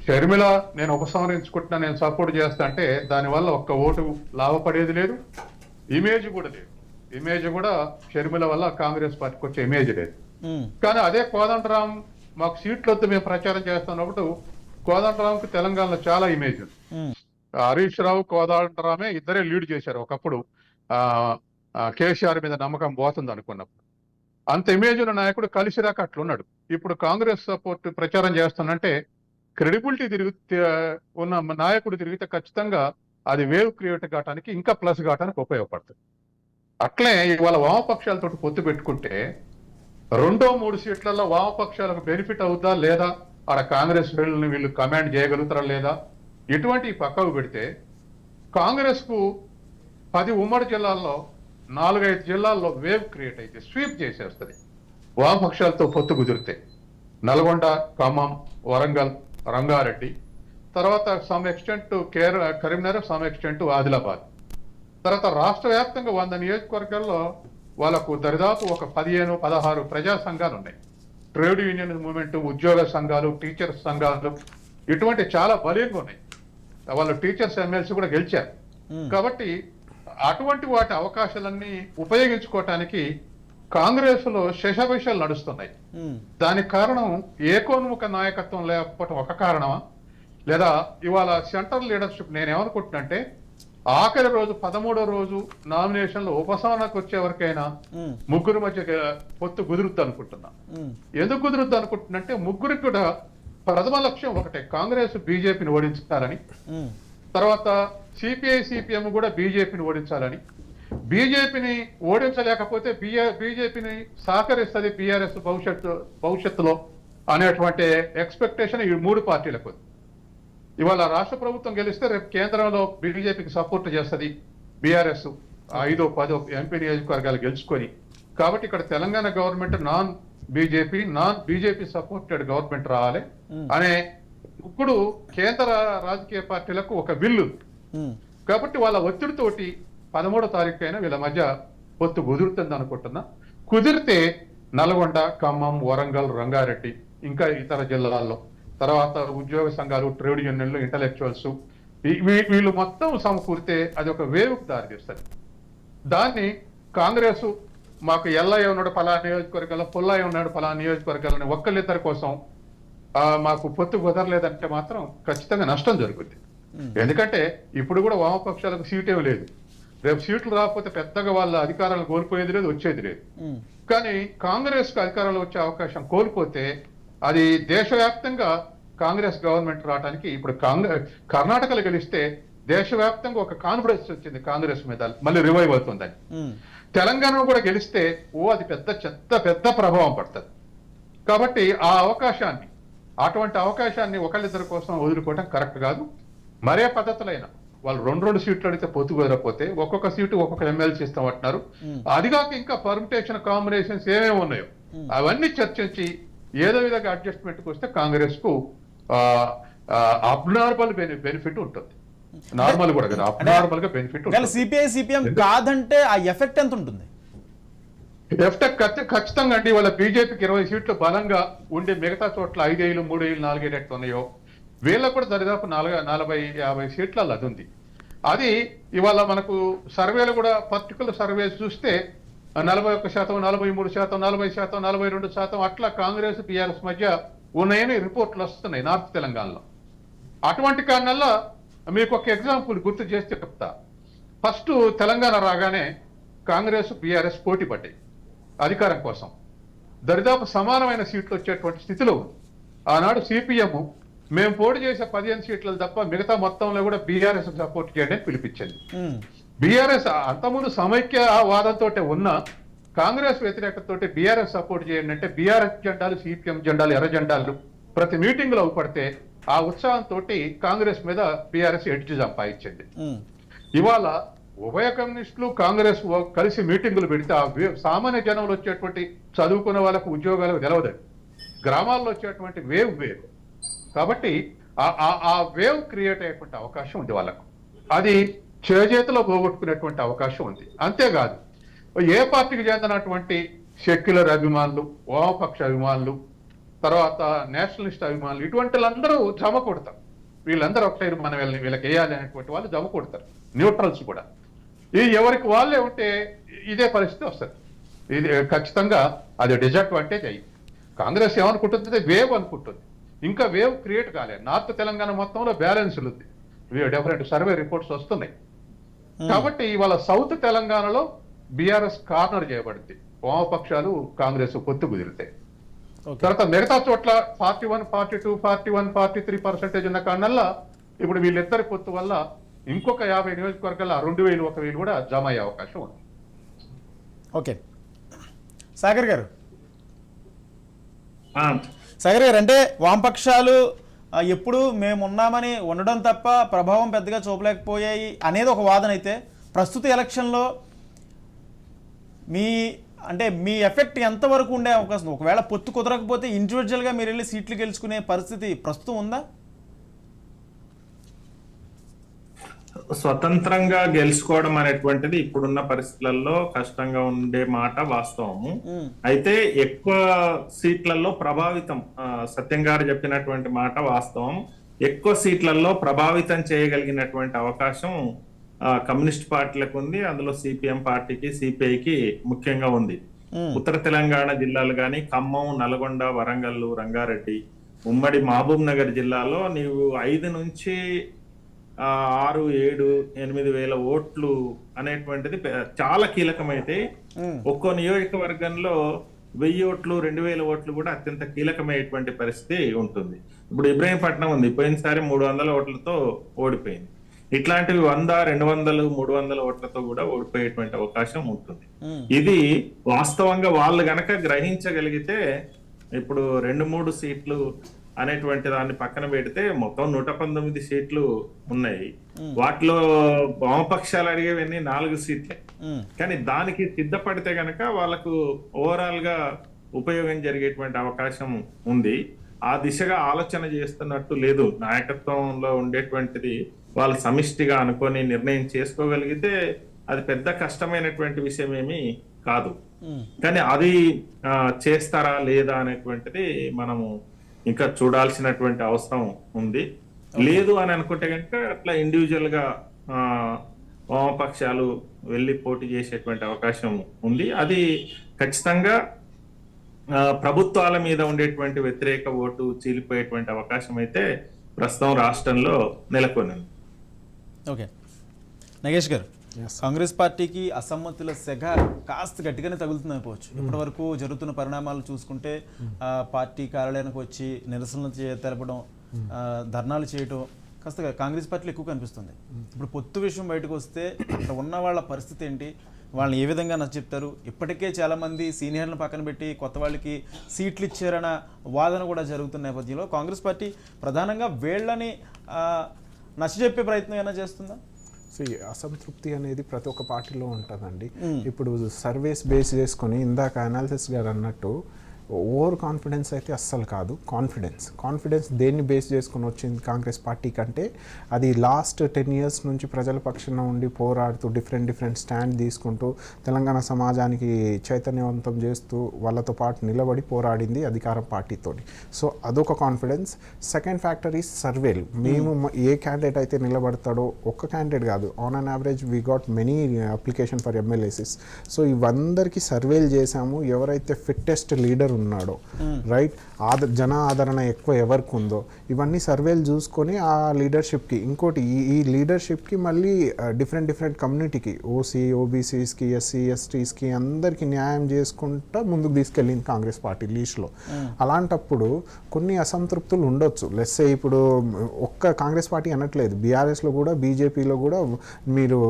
షర్మిల నేను ఉపసంహరించుకుంటున్నా, నేను సపోర్ట్ చేస్తా అంటే దానివల్ల ఒక్క ఓటు లాభపడేది లేదు, ఇమేజ్ కూడా లేదు. ఇమేజ్ కూడా షర్మిల వల్ల కాంగ్రెస్ పార్టీకి వచ్చే ఇమేజ్ లేదు. కానీ అదే కోదండరాం మాకు సీట్లు వద్దు మేము ప్రచారం చేస్తున్నప్పుడు కోదండరాంకి తెలంగాణలో చాలా ఇమేజ్ ఉంది. హరీష్ రావు కోదండరామే ఇద్దరే లీడ్ చేశారు ఒకప్పుడు కేసీఆర్ మీద నమ్మకం పోతుంది అనుకున్నప్పుడు. అంత ఇమేజ్ ఉన్న నాయకుడు కలిసిరాక అట్లున్నాడు. ఇప్పుడు కాంగ్రెస్ సపోర్ట్ ప్రచారం చేస్తున్నంటే క్రెడిబిలిటీ ఉన్న నాయకుడు తిరిగితే ఖచ్చితంగా అది వేవ్ క్రియేట్ కావడానికి ఇంకా ప్లస్ కావడానికి ఉపయోగపడుతుంది. అట్లే ఇవాళ వామపక్షాలతో పొత్తు పెట్టుకుంటే 2-3 సీట్లలో వామపక్షాలకు బెనిఫిట్ అవుతా లేదా, ఆడ కాంగ్రెస్ వీళ్ళు కమాండ్ చేయగలుగుతారా లేదా, ఇటువంటి పక్కకు పెడితే కాంగ్రెస్ కు 10 ఉమ్మడి జిల్లాల్లో 4-5 జిల్లాల్లో వేవ్ క్రియేట్ అయితే స్వీప్ చేసేస్తుంది వామపక్షాలతో పొత్తు కుదిరితే. నల్గొండ, ఖమ్మం, వరంగల్, రంగారెడ్డి, తర్వాత some extent Karimnagar, some extent Adilabad, తర్వాత రాష్ట్ర వ్యాప్తంగా 100 నియోజకవర్గాల్లో వాళ్ళకు దరిదాపు ఒక 15-16 ప్రజా సంఘాలు ఉన్నాయి. ట్రేడ్ యూనియన్ మూవ్మెంట్, ఉద్యోగ సంఘాలు, టీచర్స్ సంఘాలు, ఇటువంటి చాలా బలంగా ఉన్నాయి. వాళ్ళు టీచర్స్ ఎమ్మెల్సీ కూడా గెలిచారు. కాబట్టి అటువంటి వాటి అవకాశాలన్నీ ఉపయోగించుకోవటానికి కాంగ్రెస్ లో శశభిషాలు నడుస్తున్నాయి. దానికి కారణం ఏకోన్ముఖ నాయకత్వం లేకపోవటం ఒక కారణమా, లేదా ఇవాళ సెంట్రల్ లీడర్షిప్ నేనేమనుకుంటున్నంటే ఆఖరి రోజు 13వ రోజు నామినేషన్లు ఉపశమనకు వచ్చే వరకైనా ముగ్గురు మధ్య పొత్తు కుదురుద్ది అనుకుంటున్నా. ఎందుకు కుదురుద్ది అనుకుంటున్నంటే ముగ్గురికి కూడా ప్రథమ లక్ష్యం ఒకటే, కాంగ్రెస్ బీజేపీని ఓడించాలని, తర్వాత సిపిఐ సిపిఎం కూడా బీజేపీని ఓడించాలని. బీజేపీని ఓడించలేకపోతే బీజేపీని సహకరిస్తుంది బీఆర్ఎస్ భవిష్యత్తులో అనేటువంటి ఎక్స్పెక్టేషన్ ఈ 3 పార్టీలకు. ఇవాళ రాష్ట్ర ప్రభుత్వం గెలిస్తే రేపు కేంద్రంలో బీజేపీకి సపోర్ట్ చేస్తుంది బీఆర్ఎస్ 5-10 ఎంపీ నియోజకవర్గాలు గెలుచుకొని. కాబట్టి ఇక్కడ Telangana government non BJP supported government రావాలి అనే ఇప్పుడు కేంద్ర రాజకీయ పార్టీలకు ఒక బిల్లు. కాబట్టి వాళ్ళ ఒత్తిడితోటి 13వ తారీఖు అయినా వీళ్ళ మధ్య పొత్తు కుదురుతుంది అనుకుంటున్నా. కుదిరితే నల్గొండ, ఖమ్మం, వరంగల్, రంగారెడ్డి, ఇంకా ఇతర జిల్లాల్లో, తర్వాత ఉద్యోగ సంఘాలు, ట్రేడ్ యూనియన్లు, ఇంటలెక్చువల్స్, వీళ్ళు మొత్తం సమకూరితే అది ఒక వేవ్కి దారితీస్తుంది. దాన్ని కాంగ్రెస్ మాకు ఎల్లయ్య ఉన్నాడు పలానా నియోజకవర్గాల్లో, పుల్లయ్య ఉన్నాడు పలానా నియోజకవర్గాలని ఒక్కళ్ళిద్దరి కోసం మాకు పొత్తు కుదరలేదంటే మాత్రం ఖచ్చితంగా నష్టం జరుగుద్ది. ఎందుకంటే ఇప్పుడు కూడా వామపక్షాలకు సీటేం లేదు. రేపు సీట్లు రాకపోతే పెద్దగా వాళ్ళ అధికారాలు కోల్పోయేది లేదు, వచ్చేది లేదు. కానీ కాంగ్రెస్ కు అధికారంలో వచ్చే అవకాశం కోల్పోతే అది దేశవ్యాప్తంగా కాంగ్రెస్ గవర్నమెంట్ రావడానికి, ఇప్పుడు కర్ణాటకలో గెలిస్తే దేశవ్యాప్తంగా ఒక కాన్ఫిడెన్స్ వచ్చింది కాంగ్రెస్ మీద, మళ్ళీ రివైవ్ అవుతుందని. తెలంగాణలో కూడా గెలిస్తే అది పెద్ద ప్రభావం పడుతుంది. కాబట్టి అటువంటి అవకాశాన్ని ఒకళ్ళిద్దరి కోసం వదులుకోవటం కరెక్ట్ కాదు. మరే పద్ధతులైనా వాళ్ళు 2 సీట్లు అడిగితే పొత్తు కుదరకపోతే ఒక్కొక్క సీటు ఒక్కొక్క ఎమ్మెల్సీ ఇస్తామంటున్నారు. అదిగాక ఇంకా పర్మిటేషన్ కాంబినేషన్స్ ఏమేమి ఉన్నాయో అవన్నీ చర్చించి ఏదో విధంగా అడ్జస్ట్మెంట్కి వస్తే కాంగ్రెస్ కు అబ్నార్మల్ బెనిఫిట్ ఉంటుంది. నార్మల్ కూడా కదా, అబ్నార్మల్ గా బెనిఫిట్ ఉంటుంది. సిపిఐ సిపిఎం కాదంటే ఆ ఎఫెక్ట్ ఎంత ఉంటుంది? ఎఫెక్ట్ ఖచ్చితంగా అండి. వాళ్ళ బీజేపీకి 20 సీట్లు బలంగా ఉండే మిగతా చోట్ల 5 3 4 ఎట్లా ఉన్నాయో వీళ్ళకు కూడా దరిదాపు 40-50 సీట్లలో అది ఉంది. అది ఇవాళ మనకు సర్వేలు కూడా పర్టికులర్ సర్వేస్ చూస్తే 41%, 43%, 40%, 42% అట్లా కాంగ్రెస్ బీఆర్ఎస్ మధ్య ఉన్నాయని రిపోర్ట్లు వస్తున్నాయి నార్త్ తెలంగాణలో. అటువంటి కారణాల్లో మీకు ఒక ఎగ్జాంపుల్ గుర్తు చేసి చెప్తా. ఫస్ట్ తెలంగాణ రాగానే కాంగ్రెస్ బీఆర్ఎస్ పోటీ పడ్డాయి అధికారం కోసం. దరిదాపు సమానమైన సీట్లు వచ్చేటువంటి స్థితిలో ఆనాడు సిపిఎం మేము పోటీ చేసే 15 సీట్లు తప్ప మిగతా మొత్తంలో కూడా బీఆర్ఎస్ సపోర్ట్ చేయడానికి పిలిపించింది. బీఆర్ఎస్ అంతకుముందు సమైక్య వాదంతో ఉన్న కాంగ్రెస్ వ్యతిరేకతతో బీఆర్ఎస్ సపోర్ట్ చేయండి అంటే బీఆర్ఎస్ జెండాలు, సిపిఎం జెండాలు, ఎర్ర జెండాలు ప్రతి మీటింగ్ లో పడితే ఆ ఉత్సాహంతో కాంగ్రెస్ మీద బీఆర్ఎస్ ఎడ్జి సంపాదించింది. ఇవాళ ఉభయ కమ్యూనిస్టులు కాంగ్రెస్ కలిసి మీటింగులు పెడితే ఆ సామాన్య జనంలో వచ్చేటువంటి చదువుకున్న వాళ్ళకు ఉద్యోగాలకు తెలవదు. గ్రామాల్లో వచ్చేటువంటి వేవ్. కాబట్టి ఆ వేవ్ క్రియేట్ అయ్యేటువంటి అవకాశం ఉంది వాళ్ళకు. అది చేజేతిలో పోగొట్టుకునేటువంటి అవకాశం ఉంది. అంతేకాదు ఏ పార్టీకి చెందినటువంటి సెక్యులర్ అభిమానులు, వామపక్ష అభిమానులు, తర్వాత నేషనలిస్ట్ అభిమానులు, ఇటువంటి వాళ్ళందరూ జమ కొడతారు. వీళ్ళందరూ ఒక సైడ్ మనం వీళ్ళకి వేయాలి అనేటువంటి వాళ్ళు జమ కొడతారు. న్యూట్రల్స్ కూడా ఈ ఎవరికి వాళ్ళే ఉంటే ఇదే పరిస్థితి వస్తుంది. ఇది ఖచ్చితంగా అది డిసడ్వాంటేజ్ అయ్యి కాంగ్రెస్ ఏమనుకుంటుంది, వేవ్ అనుకుంటుంది. ఇంకా వేవ్ క్రియేట్ కాలేదు. నార్త్ తెలంగాణ మొత్తంలో బ్యాలెన్స్లు ఉంది, డిఫరెంట్ సర్వే రిపోర్ట్స్ వస్తున్నాయి. కాబట్టి ఇవాళ సౌత్ తెలంగాణలో బీఆర్ఎస్ కార్నర్ చేయబడింది. వామపక్షాలు కాంగ్రెస్ పొత్తు కుదిరితే తర్వాత మిగతా చోట్ల 41, 42, 41, 43% ఉన్న కారణంలో ఇప్పుడు వీళ్ళిద్దరి పొత్తు వల్ల ఇంకొక 50 నియోజకవర్గాల్లో 2000, 1000 కూడా జమ అయ్యే అవకాశం ఉంది. ఓకే సాగర్ గారు, ఆ, సాగర్ గారు అంటే వామపక్షాలు ఎప్పుడు మేము ఉన్నామని ఉండడం తప్ప ప్రభావం పెద్దగా చూపలేకపోయాయి అనేది ఒక వాదన అయితే, ప్రస్తుత ఎలక్షన్లో మీ ఎఫెక్ట్ ఎంతవరకు ఉండే అవకాశం, ఒకవేళ పొత్తు కుదరకపోతే ఇండివిజువల్గా మీరు వెళ్ళి సీట్లు గెలుచుకునే పరిస్థితి ప్రస్తుతం ఉందా? స్వతంత్రంగా గెలుచుకోవడం అనేటువంటిది ఇప్పుడున్న పరిస్థితులలో కష్టంగా ఉండే మాట వాస్తవము. అయితే ఎక్కువ సీట్లలో ప్రభావితం, సత్యం గారు చెప్పినటువంటి మాట వాస్తవం, ఎక్కువ సీట్లలో ప్రభావితం చేయగలిగినటువంటి అవకాశం కమ్యూనిస్ట్ పార్టీలకు ఉంది. అందులో సిపిఎం పార్టీకి, సిపిఐకి ముఖ్యంగా ఉంది. ఉత్తర తెలంగాణ జిల్లాలు కానీ ఖమ్మం, నల్గొండ, వరంగల్, రంగారెడ్డి, ఉమ్మడి మహబూబ్ నగర్ జిల్లాలో నీవు 5 నుంచి 6, 7, 8 వేల ఓట్లు అనేటువంటిది చాలా కీలకమైతే, ఒక్కో నియోజకవర్గంలో 1000 ఓట్లు, 2000 ఓట్లు కూడా అత్యంత కీలకమైనటువంటి పరిస్థితి ఉంటుంది. ఇప్పుడు ఇబ్రహీంపట్నం ఉంది, పోయినసారి 300 ఓట్లతో ఓడిపోయింది. ఇట్లాంటివి 100, 200, 300 ఓట్లతో కూడా ఓడిపోయేటువంటి అవకాశం ఉంటుంది. ఇది వాస్తవంగా వాళ్ళు గనక గ్రహించగలిగితే, ఇప్పుడు 2-3 సీట్లు అనేటువంటి దాన్ని పక్కన పెడితే మొత్తం 119 సీట్లు ఉన్నాయి. వాటిలో వామపక్షాలు అడిగేవన్నీ 4 సీట్లే. కానీ దానికి సిద్ధపడితే గనక వాళ్ళకు ఓవరాల్ గా ఉపయోగం జరిగేటువంటి అవకాశం ఉంది. ఆ దిశగా ఆలోచన చేస్తున్నట్టు లేదు. నాయకత్వంలో ఉండేటువంటిది వాళ్ళు సమిష్టిగా అనుకొని నిర్ణయం చేసుకోగలిగితే అది పెద్ద కష్టమైనటువంటి విషయం ఏమీ కాదు. కానీ అది చేస్తారా లేదా అనేటువంటిది మనము ఇంకా చూడాల్సినటువంటి అవసరం ఉంది. లేదు అని అనుకుంటే కనుక అట్లా ఇండివిజువల్ గా వామపక్షాలు వెళ్ళి పోటీ చేసేటువంటి అవకాశం ఉంది. అది ఖచ్చితంగా ప్రభుత్వాల మీద ఉండేటువంటి వ్యతిరేక ఓటు చీలిపోయేటువంటి అవకాశం అయితే ప్రస్తుతం రాష్ట్రంలో నెలకొంది. ఓకే నగేష్ గారు, కాంగ్రెస్ పార్టీకి అసమ్మతుల సెగ కాస్త గట్టిగానే తగులుతుంది అనుకోవచ్చు. ఇప్పటి వరకు జరుగుతున్న పరిణామాలు చూసుకుంటే పార్టీ కార్యాలయానికి వచ్చి నిరసనలు తెలపడం, ధర్నాలు చేయడం కాస్త కాంగ్రెస్ పార్టీలో ఎక్కువ కనిపిస్తుంది. ఇప్పుడు పొత్తు విషయం బయటకు వస్తే అక్కడ ఉన్న వాళ్ళ పరిస్థితి ఏంటి, వాళ్ళని ఏ విధంగా నచ్చచెప్తారు? ఇప్పటికే చాలామంది సీనియర్లను పక్కన పెట్టి కొత్త వాళ్ళకి సీట్లు ఇచ్చారన్న వాదన కూడా జరుగుతున్న నేపథ్యంలో కాంగ్రెస్ పార్టీ ప్రధానంగా వీళ్ళని నచ్చజెప్పే ప్రయత్నం ఏమైనా చేస్తుందా? అసంతృప్తి అనేది ప్రతి ఒక్క పార్టీలో ఉంటుందండి. ఇప్పుడు సర్వేస్ బేస్ చేసుకొని ఇందాక అనాలిసిస్ గారు అన్నట్టు ఓవర్ కాన్ఫిడెన్స్ అయితే అస్సలు కాదు. కాన్ఫిడెన్స్ దేన్ని బేస్ చేసుకుని వచ్చింది కాంగ్రెస్ పార్టీ కంటే, అది లాస్ట్ 10 years నుంచి ప్రజల పక్షాన ఉండి పోరాడుతూ డిఫరెంట్ స్టాండ్ తీసుకుంటూ తెలంగాణ సమాజానికి చైతన్యవంతం చేస్తూ వాళ్ళతో పాటు నిలబడి పోరాడింది అధికార పార్టీతో. సో అదొక కాన్ఫిడెన్స్. సెకండ్ ఫ్యాక్టర్ ఈజ్ సర్వేలు. మేము ఏ క్యాండిడేట్ అయితే నిలబడతాడో, ఒక్క క్యాండిడేట్ కాదు, on an average we got many application for ఎమ్మెల్యేసెస్. సో ఇవందరికీ సర్వేలు చేశాము. ఎవరైతే ఫిట్టెస్ట్ లీడర్ ఉన్నాడో, రైట్, జన ఆదరణ ఎక్కువ ఎవరికి ఉందో ఇవన్నీ సర్వేలు చూసుకొని ఆ లీడర్షిప్కి ఇంకోటి ఈ లీడర్షిప్కి మళ్ళీ డిఫరెంట్ కమ్యూనిటీకి ఓసీ ఓబీసీస్కి ఎస్సీ ఎస్టీస్కి అందరికీ న్యాయం చేసుకుంటా ముందుకు తీసుకెళ్ళింది కాంగ్రెస్ పార్టీ లీస్ట్లో. అలాంటప్పుడు కొన్ని అసంతృప్తులు ఉండొచ్చు. లెస్సే ఇప్పుడు ఒక్క కాంగ్రెస్ పార్టీ అనట్లేదు, బీఆర్ఎస్లో కూడా బీజేపీలో కూడా మీరు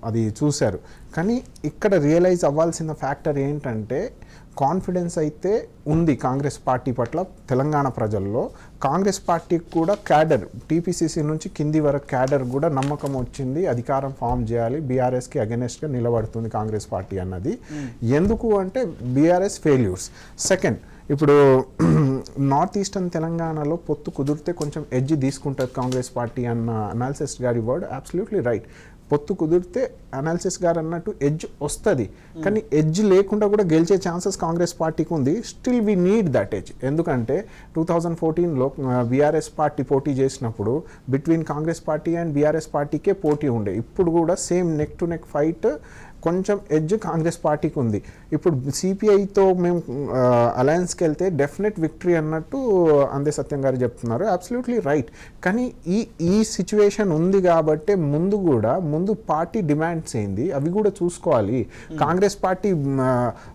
అది చూశారు. కానీ ఇక్కడ రియలైజ్ అవ్వాల్సిన ఫ్యాక్టర్ ఏంటంటే కాన్ఫిడెన్స్ అయితే ఉంది కాంగ్రెస్ పార్టీ పట్ల తెలంగాణ ప్రజల్లో. కాంగ్రెస్ పార్టీకి కూడా క్యాడర్ టీపీసీసీ నుంచి కింది వరకు క్యాడర్ కూడా నమ్మకం వచ్చింది, అధికారం ఫామ్ చేయాలి, బీఆర్ఎస్కి అగెనెస్ట్గా నిలబడుతుంది కాంగ్రెస్ పార్టీ అన్నది. ఎందుకు అంటే బీఆర్ఎస్ ఫెయిల్యూర్స్. సెకండ్, ఇప్పుడు నార్త్ ఈస్టర్న్ తెలంగాణలో పొత్తు కుదిరితే కొంచెం ఎడ్జ్ తీసుకుంటుంది కాంగ్రెస్ పార్టీ అన్న అనాలిసిస్ గారి వర్డ్ అబ్సల్యూట్లీ రైట్. పొత్తు కుదిరితే అనాలిసిస్ గారు అన్నట్టు ఎడ్జ్ వస్తుంది, కానీ ఎడ్జ్ లేకుండా కూడా గెలిచే ఛాన్సెస్ కాంగ్రెస్ పార్టీకి ఉంది. Still we need that edge. ఎందుకంటే 2014లో బీఆర్ఎస్ పార్టీ పోటీ చేసినప్పుడు between Congress party and BRS పార్టీకే పోటీ ఉండే. ఇప్పుడు కూడా same neck to neck fight, కొంచెం ఎడ్జ్ కాంగ్రెస్ పార్టీకి ఉంది. ఇప్పుడు సిపిఐతో మేము అలయన్స్కి వెళ్తే డెఫినెట్ విక్టరీ అన్నట్టు అందే సత్యం గారు చెప్తున్నారు. Absolutely right. కానీ ఈ సిచ్యువేషన్ ఉంది కాబట్టి ముందు పార్టీ డిమాండ్స్ ఏంది అవి కూడా చూసుకోవాలి. కాంగ్రెస్ పార్టీ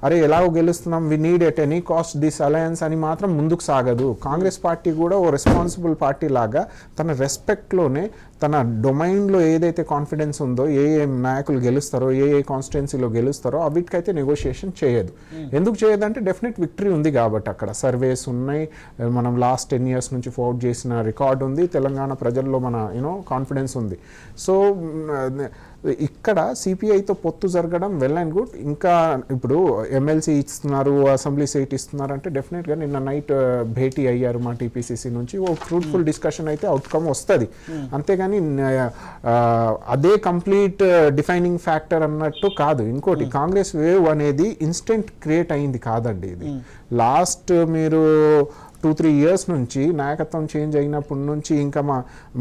అరే ఎలాగో గెలుస్తున్నాం, we need at any cost this alliance అని మాత్రం ముందుకు సాగదు. కాంగ్రెస్ పార్టీ కూడా ఓ రెస్పాన్సిబుల్ పార్టీ లాగా తన రెస్పెక్ట్లోనే తన డొమైన్లో ఏదైతే కాన్ఫిడెన్స్ ఉందో, ఏ నాయకులు గెలుస్తారో, ఏ కాన్స్టిట్యున్సీలో గెలుస్తారో అవిటికైతే నెగోషియేషన్ చేయదు. ఎందుకు చేయదంటే డెఫినెట్ విక్టరీ ఉంది కాబట్టి. అక్కడ సర్వేస్ ఉన్నాయి, మనం లాస్ట్ 10 years నుంచి ఫోర్ట్ చేసిన రికార్డ్ ఉంది, తెలంగాణ ప్రజల్లో మన కాన్ఫిడెన్స్ ఉంది. సో ఇక్కడ సిపిఐతో పొత్తు జరగడం వెల్ అండ్ గుడ్. ఇంకా ఇప్పుడు ఎమ్మెల్సీ ఇస్తున్నారు, అసెంబ్లీ సీట్ ఇస్తున్నారు అంటే డెఫినెట్గా నిన్న నైట్ భేటీ అయ్యారు మా టీపీసీసీ నుంచి. ఓ ఫ్రూట్ఫుల్ డిస్కషన్ అయితే అవుట్కమ్ వస్తుంది. అంతేగాని అదే కంప్లీట్ డిఫైనింగ్ ఫ్యాక్టర్ అన్నట్టు కాదు. ఇంకోటి కాంగ్రెస్ వేవ్ అనేది ఇన్స్టెంట్ క్రియేట్ అయింది కాదండి. ఇది లాస్ట్ మీరు 2-3 years నుంచి నాయకత్వం చేంజ్ అయినప్పటి నుంచి ఇంకా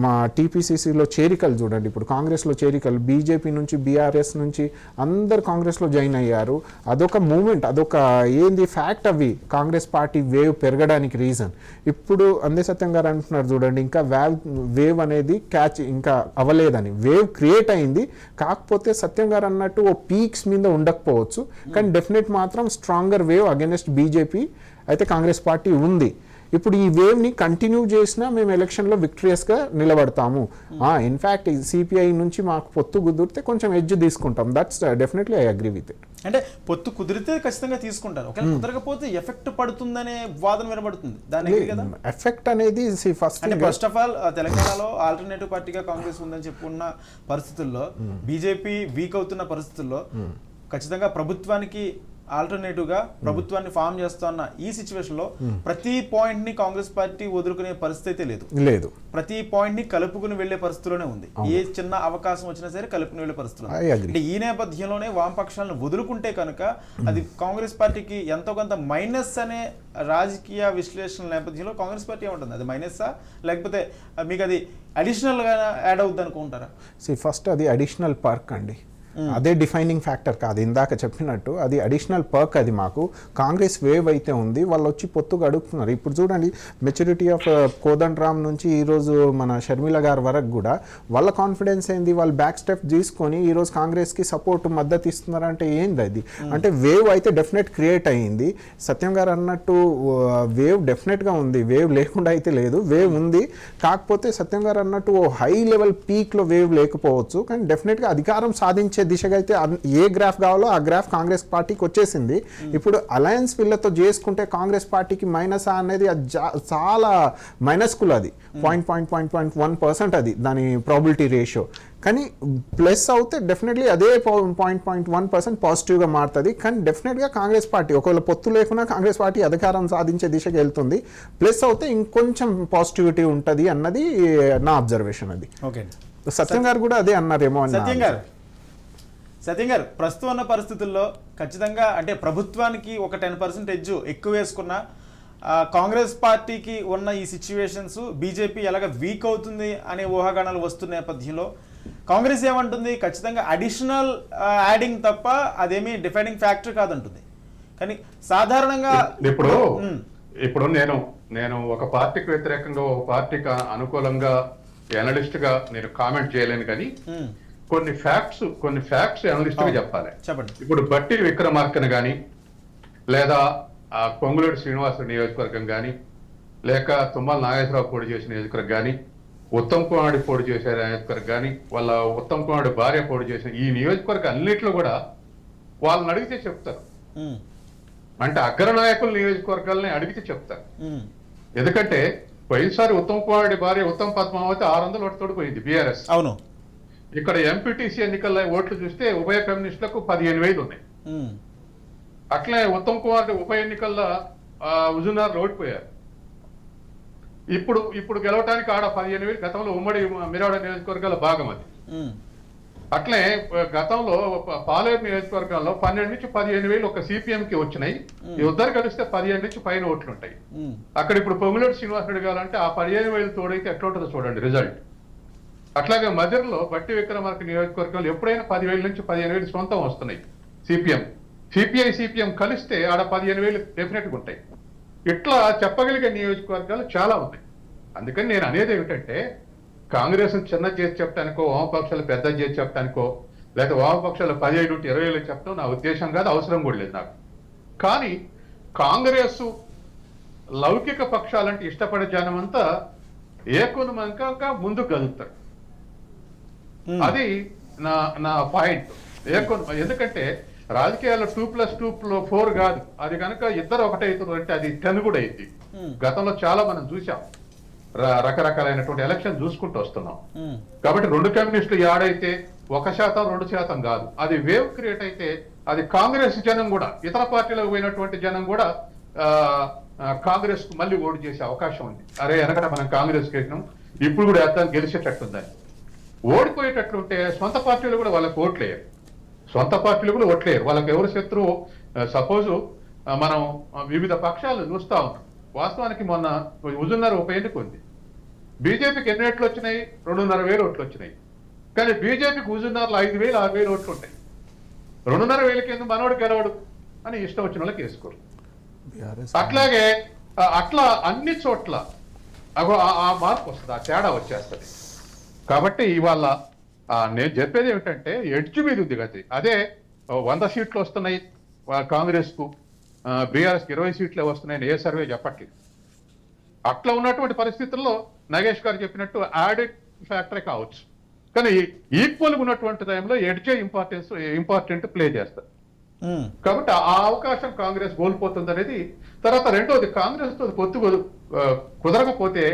మా టీపీసీసీలో చేరికలు చూడండి. ఇప్పుడు కాంగ్రెస్లో చేరికలు బీజేపీ నుంచి బీఆర్ఎస్ నుంచి అందరు కాంగ్రెస్లో జాయిన్ అయ్యారు. అదొక మూమెంట్, అదొక ఏంది ఫ్యాక్ట్. అవి కాంగ్రెస్ పార్టీ వేవ్ పెరగడానికి రీజన్. ఇప్పుడు అందే సత్యం గారు అంటున్నారు చూడండి, ఇంకా వేవ్ అనేది క్యాచ్ ఇంకా అవ్వలేదని. వేవ్ క్రియేట్ అయింది, కాకపోతే సత్యం గారు అన్నట్టు ఓ పీక్స్ మీద ఉండకపోవచ్చు, కానీ డెఫినెట్ మాత్రం స్ట్రాంగర్ వేవ్ అగెన్స్ట్ బీజేపీ అయితే కాంగ్రెస్ పార్టీ ఉంది. ఇప్పుడు ఈ వేవ్ని కంటిన్యూ చేసినా మేము ఎలక్షన్లో విక్టరియస్గా నిలబడతాము. ఇన్ఫ్యాక్ట్ సిపిఐ నుంచి మాకు పొత్తు కుదిరితే కొంచెం ఎడ్జ్ తీసుకుంటాం. That's definitely I agree with it. అంటే పొత్తు కుదిరితే ఖచ్చితంగా తీసుకుంటారు, ఒకవేళ కుదరకపోతే ఎఫెక్ట్ పడుతుందనే వాదన వినబడుతుంది. దాని ఎఫెక్ట్ అనేది ఫస్ట్ ఆఫ్ ఆల్ తెలంగాణలో ఆల్టర్నేటివ్ పార్టీగా కాంగ్రెస్ ఉందని చెప్పుకున్న పరిస్థితుల్లో, బీజేపీ వీక్ అవుతున్న పరిస్థితుల్లో ఖచ్చితంగా ప్రభుత్వానికి ఆల్టర్నేటివ్ గా ప్రభుత్వాన్ని ఫామ్ చేస్తున్న ఈ సిచ్యువేషన్ లో ప్రతి పాయింట్ ని కాంగ్రెస్ పార్టీ వదులుకునే పరిస్థితి లేదు. ప్రతి పాయింట్ ని కలుపుకుని వెళ్లే పరిస్థితిలోనే ఉంది. ఏ చిన్న అవకాశం వచ్చినా సరే కలుపుకుని వెళ్లే పరిస్థితులు. అంటే ఈ నేపథ్యంలోనే వామపక్షాలను వదులుకుంటే కనుక అది కాంగ్రెస్ పార్టీకి ఎంతో కొంత మైనస్ అనే రాజకీయ విశ్లేషణ నేపథ్యంలో కాంగ్రెస్ పార్టీ ఏమంటుంది? అది మైనస్సా లేకపోతే మీకు అది అడిషనల్ గా యాడ్ అవుద్ది అనుకుంటారా? ఫస్ట్ అది అడిషనల్ పర్క్ అండి, అదే డిఫైనింగ్ ఫ్యాక్టర్ కాదు. ఇందాక చెప్పినట్టు అది అడిషనల్ పర్క్. అది మాకు కాంగ్రెస్ వేవ్ అయితే ఉంది, వాళ్ళు వచ్చి పొత్తుగా అడుగుతున్నారు. ఇప్పుడు చూడండి, మెచ్యూరిటీ ఆఫ్ కోదండరామ్ నుంచి ఈరోజు మన షర్మిల గారి వరకు కూడా వాళ్ళ కాన్ఫిడెన్స్ ఏంది, వాళ్ళు బ్యాక్ స్టెప్ తీసుకొని ఈరోజు కాంగ్రెస్కి సపోర్ట్ మద్దతు ఇస్తున్నారంటే ఏంది అది? అంటే వేవ్ అయితే డెఫినెట్ క్రియేట్ అయ్యింది. సత్యం గారు అన్నట్టు వేవ్ డెఫినెట్గా ఉంది, వేవ్ లేకుండా అయితే లేదు, వేవ్ ఉంది. కాకపోతే సత్యం గారు అన్నట్టు ఓ హై లెవెల్ పీక్లో వేవ్ లేకపోవచ్చు, కానీ డెఫినెట్గా అధికారం సాధించే దిశగా అయితే ఏ గ్రాఫ్ కావాలో ఆ గ్రాఫ్ కాంగ్రెస్ పార్టీకి వచ్చేసింది. ఇప్పుడు అలయన్స్ వీళ్ళతో చేసుకుంటే కాంగ్రెస్ పార్టీకి మైనస్ అనేది చాలా మైనస్కుల్. అది 0.1% అది దాని ప్రాబిలిటీ రేషియో. కానీ ప్లస్ అవుతే డెఫినెట్లీ అదే 0.1% పాజిటివ్గా మారుతుంది. కానీ డెఫినెట్గా కాంగ్రెస్ పార్టీ ఒకవేళ పొత్తు లేకున్నా కాంగ్రెస్ పార్టీ అధికారం సాధించే దిశగా వెళ్తుంది. ప్లస్ అవుతే ఇంకొంచెం పాజిటివిటీ ఉంటుంది అన్నది నా అబ్జర్వేషన్. అది ఓకే. సత్యం గారు కూడా అదే అన్నారేమో అని. సత్యం గారు, ప్రస్తుతం ఉన్న పరిస్థితుల్లో ఖచ్చితంగా అంటే ప్రభుత్వానికి ఒక 10% ఎడ్జ్ ఎక్కువ వేసుకున్న కాంగ్రెస్ పార్టీకి ఉన్న ఈ సిచ్యువేషన్స్ బీజేపీ ఎలాగ వీక్ అవుతుంది అనే ఊహాగానాలు వస్తున్న నేపథ్యంలో కాంగ్రెస్ ఏమంటుంది? ఖచ్చితంగా అడిషనల్ యాడింగ్ తప్ప అదేమీ డిఫైనింగ్ ఫ్యాక్టర్ కాదంటుంది. కానీ సాధారణంగా ఇప్పుడు ఇప్పుడు నేను ఒక పార్టీకి వ్యతిరేకంగా ఒక పార్టీకి అనుకూలంగా అనలిస్ట్ గా నేను కామెంట్ చేయలేను, కానీ కొన్ని ఫ్యాక్ట్స్ అనలిస్ట్ గా చెప్పాలి. చెప్పండి. ఇప్పుడు బట్టి విక్రమార్కను కానీ, లేదా పొంగులేటి శ్రీనివాస నియోజకవర్గం కానీ, లేక తుమ్మల నాగేశ్వరరావు పోటీ చేసిన నియోజకవర్గం కానీ, ఉత్తమ్ కుమార్ పోటీ చేసే నియోజకవర్గం కానీ, వాళ్ళ ఉత్తమ్ కుమార్ భార్య పోటీ చేసిన ఈ నియోజకవర్గం అన్నింటిలో కూడా వాళ్ళని అడిగితే చెప్తారు. అంటే అగ్రనాయకుల నియోజకవర్గాలని అడిగితే చెప్తారు. ఎందుకంటే పోయినసారి ఉత్తమ్ కుమార్ భార్య ఉత్తమ్ పద్మావతి 600 ఓట్లతో పోయింది బీఆర్ఎస్. అవును. ఇక్కడ ఎంపీటీసీ ఎన్నికల ఓట్లు చూస్తే ఉభయ కమ్యూనిస్టులకు 15,000 ఉన్నాయి. అట్లే ఉత్తమ్ కుమార్ ఉప ఎన్నికల్లో హుజూర్నగర్ ఓడిపోయారు. ఇప్పుడు గెలవటానికి ఆడ 15,000, గతంలో ఉమ్మడి మిరాడ నియోజకవర్గాల భాగం అది. అట్లే గతంలో పాలేరు నియోజకవర్గాల్లో 12 నుంచి 15,000 ఒక సిపిఎం కి వచ్చినాయి. ఇద్దరు కలిస్తే 15 నుంచి పైన ఓట్లు ఉంటాయి. అక్కడ ఇప్పుడు పొంగులేటి శ్రీనివాసరెడ్డి గారు అంటే ఆ 15,000 తోడైతే ఎట్లా ఉంటుందో చూడండి రిజల్ట్. అట్లాగే మధ్యలో బట్టి విక్రమార్క నియోజకవర్గాలు ఎప్పుడైనా 10,000 నుంచి 15,000 సొంతం వస్తున్నాయి సిపిఎం కలిస్తే ఆడ 15,000 డెఫినెట్ గా ఉంటాయి. ఇట్లా చెప్పగలిగే నియోజకవర్గాలు చాలా ఉన్నాయి. అందుకని నేను అనేది ఏమిటంటే కాంగ్రెస్ చిన్న చేసి చెప్పడానికో, వామపక్షాలు పెద్ద చేసి చెప్పడానికో, లేకపోతే వామపక్షాలు 15 నుండి 20 చెప్పడం నా ఉద్దేశం కాదు, అవసరం కూడా లేదు నాకు. కానీ కాంగ్రెస్ లౌకిక పక్షాలంటే ఇష్టపడే జనం అంతా ఏకోన్ముఖంగా ముందుకు కదులుతారు. అది నా పాయింట్. ఎందుకంటే రాజకీయాల్లో 2+2=4 కాదు. అది కనుక ఇద్దరు ఒకటైతున్నారు అంటే అది 10 కూడా అయింది. గతంలో చాలా మనం చూసాం, రకరకాలైనటువంటి ఎలక్షన్ చూసుకుంటూ వస్తున్నాం. కాబట్టి 2 కమ్యూనిస్టులు యాడైతే 1%, 2% కాదు, అది వేవ్ క్రియేట్ అయితే అది కాంగ్రెస్ జనం కూడా, ఇతర పార్టీలకు పోయినటువంటి జనం కూడా కాంగ్రెస్ కు మళ్ళీ ఓటు చేసే అవకాశం ఉంది. అరే వెనకట మనం కాంగ్రెస్ వేసినాం, ఇప్పుడు కూడా వేద్దాం, గెలిచేటట్టుందని. ఓడిపోయేటట్లుంటే సొంత పార్టీలు కూడా వాళ్ళకి ఓట్లేయరు. వాళ్ళకి ఎవరు శత్రువు? సపోజు మనం వివిధ పక్షాలను చూస్తా ఉన్నాం. వాస్తవానికి మొన్న హుజూర్నగర్ ఉప ఎన్నిక ఉంది. బీజేపీకి ఎన్ని ఓట్లు వచ్చినాయి? 2,500 ఓట్లు వచ్చినాయి. కానీ బీజేపీకి హుజూర్నగర్లో 5,000, 6,000 ఓట్లు ఉంటాయి. 2,500 కింద మనోడు గెలవడు అని ఇష్టం వచ్చిన వాళ్ళకి వేసుకోరు. అట్లాగే అట్లా అన్ని చోట్ల ఆ మార్పు వస్తుంది, ఆ తేడా వచ్చేస్తుంది. కాబట్టి ఇవాళ నేను చెప్పేది ఏమిటంటే ఎడ్జ్ మీద ఉంది గది. అదే 100 సీట్లు వస్తున్నాయి కాంగ్రెస్ కు, బీఆర్ఎస్ 20 సీట్లే వస్తున్నాయని ఏ సర్వే చెప్పట్లేదు. అట్లా ఉన్నటువంటి పరిస్థితుల్లో నాగేష్ గారు చెప్పినట్టు యాడెడ్ ఫ్యాక్టరే కావచ్చు, కానీ ఈక్వల్ ఉన్నటువంటి టైంలో ఎడ్జే ఇంపార్టెంట్ ప్లే చేస్తారు. కాబట్టి ఆ అవకాశం కాంగ్రెస్ కోల్పోతుంది అనేది. తర్వాత రెండోది, కాంగ్రెస్ తో పొత్తు కుదరకపోతే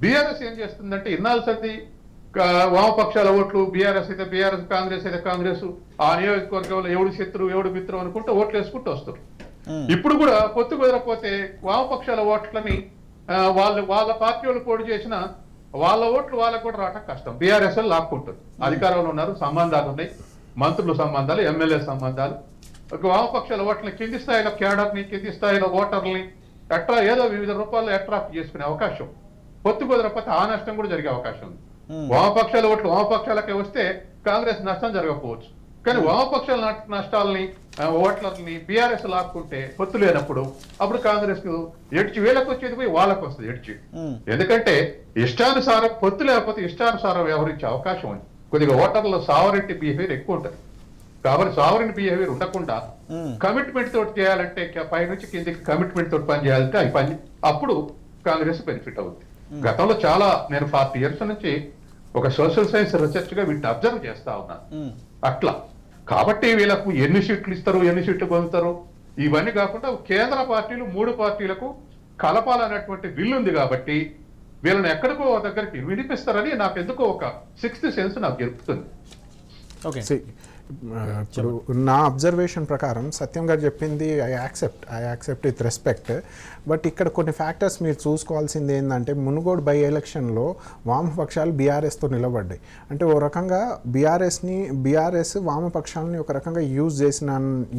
బీఆర్ఎస్ ఏం చేస్తుందంటే ఇన్నాళ్ళు సర్ది వామపక్షాల ఓట్లు బీఆర్ఎస్ అయితే బీఆర్ఎస్, కాంగ్రెస్ అయితే కాంగ్రెస్, ఆ నియోజకవర్గంలో ఎవడు శత్రువు ఎవడు మిత్రం అనుకుంటూ ఓట్లు వేసుకుంటూ వస్తారు. ఇప్పుడు కూడా పొత్తు కుదరకపోతే వామపక్షాల ఓట్లని వాళ్ళ పార్టీ వాళ్ళు పోటీ చేసిన వాళ్ళ ఓట్లు వాళ్ళకు కూడా రావటం కష్టం. బీఆర్ఎస్ లాక్కుంటుంది. అధికారంలో ఉన్నారు, సంబంధాలు ఉన్నాయి, మంత్రుల సంబంధాలు, ఎమ్మెల్యే సంబంధాలు. వామపక్షాల ఓట్లని కింది స్థాయిలో క్యాడర్ని, కింది స్థాయిలో ఓటర్ని ఏదో వివిధ రూపాల్లో అట్రాక్ట్ చేసుకునే అవకాశం. పొత్తు కుదరకపోతే ఆ నష్టం కూడా జరిగే అవకాశం ఉంది. వామపక్షాల ఓట్లు వామపక్షాలకే వస్తే కాంగ్రెస్ నష్టం జరగకపోవచ్చు, కానీ వామపక్షాల నష్టాలని ఓట్లని బీఆర్ఎస్ లాక్కుంటే పొత్తు లేనప్పుడు అప్పుడు కాంగ్రెస్ కు ఎడ్చి వీళ్ళకి వచ్చేది పోయి వాళ్ళకు వస్తుంది ఎడ్చి. ఎందుకంటే ఇష్టానుసారం పొత్తు లేకపోతే ఇష్టానుసారం వ్యవహరించే అవకాశం ఉంది. కొద్దిగా ఓటర్ల సావరెంట్ బిహేవియర్ ఎక్కువ ఉంటుంది. కాబట్టి సావరెంట్ బిహేవియర్ ఉండకుండా కమిట్మెంట్ తోటి చేయాలంటే పై నుంచి కిందికి కమిట్మెంట్ తోటి పని చేయాలంటే అది పని, అప్పుడు కాంగ్రెస్ బెనిఫిట్ అవుతుంది. గతంలో చాలా నేను 40 years నుంచి ఒక సోషల్ సైన్స్ రీసెర్చ్ గా వీటిని అబ్జర్వ్ చేస్తా ఉన్నాను. అట్లా కాబట్టి వీళ్ళకు ఎన్ని సీట్లు ఇస్తారు, ఎన్ని సీట్లు పొందుతారు, ఇవన్నీ కాకుండా కేంద్ర పార్టీలు 3 పార్టీలకు కలపాలనేటువంటి బిల్లు ఉంది. కాబట్టి వీళ్ళని ఎక్కడికో దగ్గరికి వినిపిస్తారని నాకు ఎందుకో ఒక 6th సెన్స్ నాకు చెప్తుంది. ఇప్పుడు నా అబ్జర్వేషన్ ప్రకారం సత్యం గారు చెప్పింది I accept with respect. But ఇక్కడ కొన్ని ఫ్యాక్టర్స్ మీరు చూసుకోవాల్సింది ఏంటంటే మునుగోడు బై ఎలక్షన్లో వామపక్షాలు బీఆర్ఎస్తో నిలబడ్డాయి. అంటే ఓ రకంగా బీఆర్ఎస్ వామపక్షాలని ఒక రకంగా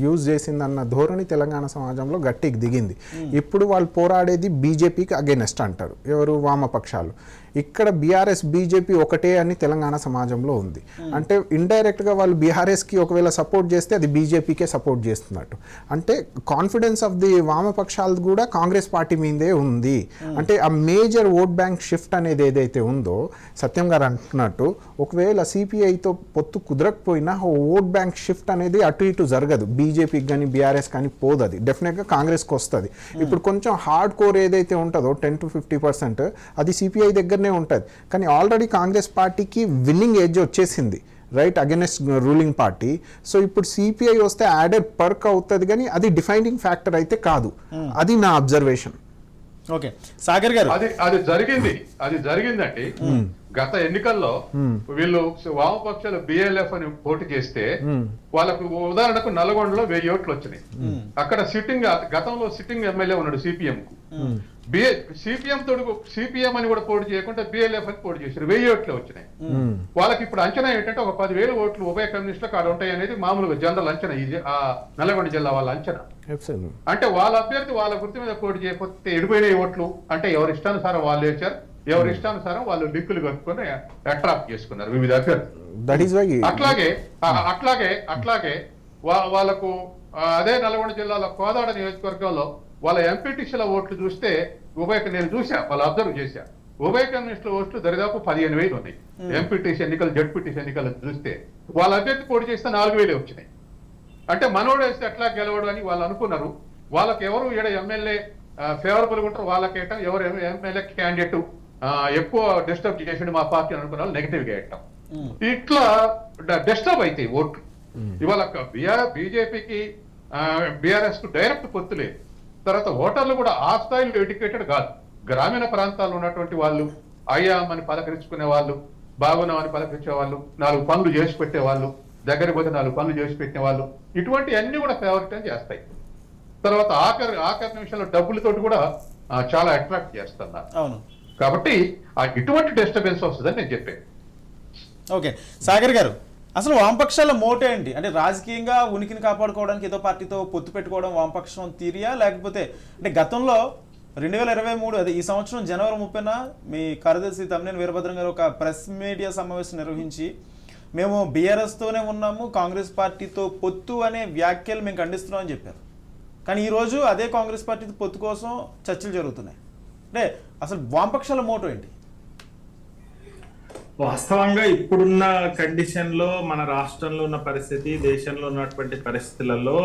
యూజ్ చేసిందన్న ధోరణి తెలంగాణ సమాజంలో గట్టికి దిగింది. ఇప్పుడు వాళ్ళు పోరాడేది బీజేపీకి అగెనెస్ట్ అంటారు ఎవరు, వామపక్షాలు. ఇక్కడ బీఆర్ఎస్ బీజేపీ ఒకటే అని తెలంగాణ సమాజంలో ఉంది. అంటే ఇండైరెక్ట్గా వాళ్ళు బీఆర్ఎస్ బీఆర్ఎస్కి ఒకవేళ సపోర్ట్ చేస్తే అది బీజేపీకే సపోర్ట్ చేస్తున్నట్టు. అంటే కాన్ఫిడెన్స్ ఆఫ్ ది వామపక్షాలు కూడా కాంగ్రెస్ పార్టీ మీదే ఉంది. అంటే ఆ మేజర్ ఓట్ బ్యాంక్ షిఫ్ట్ అనేది ఏదైతే ఉందో సత్యం గారు అంటున్నట్టు ఒకవేళ సిపిఐతో పొత్తు కుదరకపోయినా ఓట్ బ్యాంక్ షిఫ్ట్ అనేది అటు ఇటు జరగదు. బీజేపీకి కానీ బీఆర్ఎస్ కానీ పోదు, అది డెఫినెట్గా కాంగ్రెస్కి వస్తుంది. ఇప్పుడు కొంచెం హార్డ్ కోర్ ఏదైతే ఉంటుందో 10 to 50% అది సిపిఐ దగ్గరనే ఉంటుంది. కానీ ఆల్రెడీ కాంగ్రెస్ పార్టీకి విన్నింగ్ ఏజ్ వచ్చేసింది right against ruling party. So ఇప్పుడు సిపిఐ వస్తే యాడెడ్ పర్క్ అవుతుంది, కానీ అది డిఫైనింగ్ ఫ్యాక్టర్ అయితే కాదు. అది నా అబ్జర్వేషన్. ఓకే సాగర్ గారు, అది జరిగిందండి. గత ఎన్నికల్లో వీళ్ళు వామపక్షాలు బిఎల్ఎఫ్ అని పోటీ చేస్తే వాళ్ళకు ఉదాహరణకు నల్గొండలో 1000 ఓట్లు వచ్చినాయి. అక్కడ గతంలో సిట్టింగ్ ఎమ్మెల్యే ఉన్నాడు సిపిఎం కు. సిపిఎం అని కూడా పోటీ చేయకుండా బిఎల్ఎఫ్ అని పోటీ చేశారు, 1000 ఓట్లే వచ్చినాయి. వాళ్ళకి ఇప్పుడు అంచనా ఏంటంటే ఒక 10,000 ఓట్లు ఉభయ కమ్యూనిస్టులకు ఆడ ఉంటాయి అనేది మామూలుగా జనరల్ అంచనా, నల్గొండ జిల్లా వాళ్ళ అంచనా. అంటే వాళ్ళ అభ్యర్థి వాళ్ళ గుర్తు మీద పోటీ చేయకపోతే ఎడిపోయిన ఓట్లు అంటే ఎవరి ఇష్టానుసారం వాళ్ళు వేశారు, ఎవరి ఇష్టానుసారం వాళ్ళు లింకులు కట్టుకుని అట్రాక్ట్ చేసుకున్నారు వివిధ అభ్యర్థులు. అట్లాగే వాళ్ళకు అదే నల్గొండ జిల్లాలో కోదాడ నియోజకవర్గంలో వాళ్ళ ఎంపీటీసీల ఓట్లు చూస్తే నేను చూసా, వాళ్ళు అబ్జర్వ్ చేశా, ఉభయ కమ్యూనిస్టుల ఓట్లు దరిదాపు 15,000 ఉన్నాయి. ఎంపీటీసీ ఎన్నికలు జడ్పీటీసీ ఎన్నికలు చూస్తే వాళ్ళ అభ్యర్థి పోటీ చేస్తే 4,000 వచ్చినాయి. అంటే మనోడు వేస్తే ఎట్లా గెలవడు అని వాళ్ళు అనుకున్నారు. వాళ్ళకి ఎవరు ఈడ ఎమ్మెల్యే ఫేవరబుల్ గా ఉంటారు వాళ్ళకేయటం, ఎవరు ఎమ్మెల్యే క్యాండిడేట్ ఎక్కువ డిస్టర్బ్ చేసిండు మా పార్టీ అనుకున్న వాళ్ళు నెగిటివ్ గా వేయటం, ఇట్లా డిస్టర్బ్ అవుతాయి ఓట్లు. ఇవాళ బీజేపీకి బీఆర్ఎస్ కు డైరెక్ట్ పొత్తు లేదు. తర్వాత ఓటర్లు కూడా ఆ స్థాయిలో ఎడ్యుకేటెడ్ కాదు. గ్రామీణ ప్రాంతాల్లో ఉన్నటువంటి వాళ్ళు అయ్యామని పలకరించుకునే వాళ్ళు, బాగున్నామని పలకరించే వాళ్ళు, 4 పనులు చేసి పెట్టే వాళ్ళు, దగ్గరికి పోతే 4 పనులు చేసి పెట్టిన వాళ్ళు, ఇటువంటి అన్ని కూడా ఫేవరెట్ చేస్తాయి. తర్వాత ఆఖరి నిమిషంలో డబ్బులతోటి కూడా చాలా అట్రాక్ట్ చేస్తున్నారు. అవును, కాబట్టి ఇటువంటి డిస్టర్బెన్స్ వస్తుందని నేను చెప్పాను. ఓకే సాగర్ గారు, అసలు వామపక్షాల మోటో ఏంటి? అంటే రాజకీయంగా ఉనికిని కాపాడుకోవడానికి ఏదో పార్టీతో పొత్తు పెట్టుకోవడం వామపక్షం తీరియా, లేకపోతే అంటే గతంలో 2023 అదే ఈ సంవత్సరం జనవరి 30న మీ కార్యదర్శి తమ్మినేని వీరభద్రం గారు ఒక ప్రెస్ మీడియా సమావేశం నిర్వహించి మేము బీఆర్ఎస్తోనే ఉన్నాము, కాంగ్రెస్ పార్టీతో పొత్తు అనే వ్యాఖ్యలు మేము ఖండిస్తున్నామని చెప్పారు. కానీ ఈరోజు అదే కాంగ్రెస్ పార్టీతో పొత్తు కోసం చర్చలు జరుగుతున్నాయి. అంటే అసలు వామపక్షాల మోటో ఏంటి? వాస్తవంగా ఇప్పుడున్న కండిషన్ లో మన రాష్ట్రంలో ఉన్న పరిస్థితి, దేశంలో ఉన్నటువంటి పరిస్థితులలో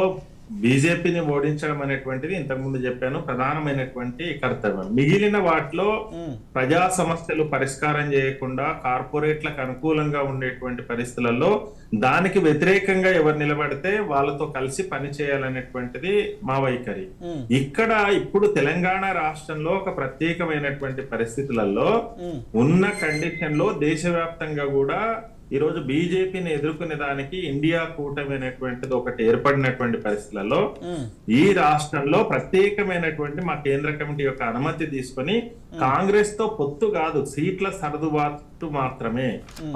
బీజేపీని ఓడించడం అనేటువంటిది ఇంతకుముందు చెప్పాను ప్రధానమైనటువంటి కర్తవ్యం. మిగిలిన వాటిలో ప్రజా సమస్యలు పరిష్కారం చేయకుండా కార్పొరేట్లకు అనుకూలంగా ఉండేటువంటి పరిస్థితులలో దానికి వ్యతిరేకంగా ఎవరు నిలబడితే వాళ్ళతో కలిసి పని చేయాలనేటువంటిది మా వైఖరి. ఇక్కడ ఇప్పుడు తెలంగాణ రాష్ట్రంలో ఒక ప్రత్యేకమైనటువంటి పరిస్థితులలో ఉన్న కండిషన్ లో దేశవ్యాప్తంగా కూడా ఈరోజు బీజేపీని ఎదుర్కొనే దానికి ఇండియా కూటమి అనేటువంటిది ఒకటి ఏర్పడినటువంటి పరిస్థితులలో ఈ రాష్ట్రంలో ప్రత్యేకమైనటువంటి మా కేంద్ర కమిటీ యొక్క అనుమతి తీసుకొని కాంగ్రెస్ తో పొత్తు కాదు, సీట్ల సర్దుబాటు మాత్రమే,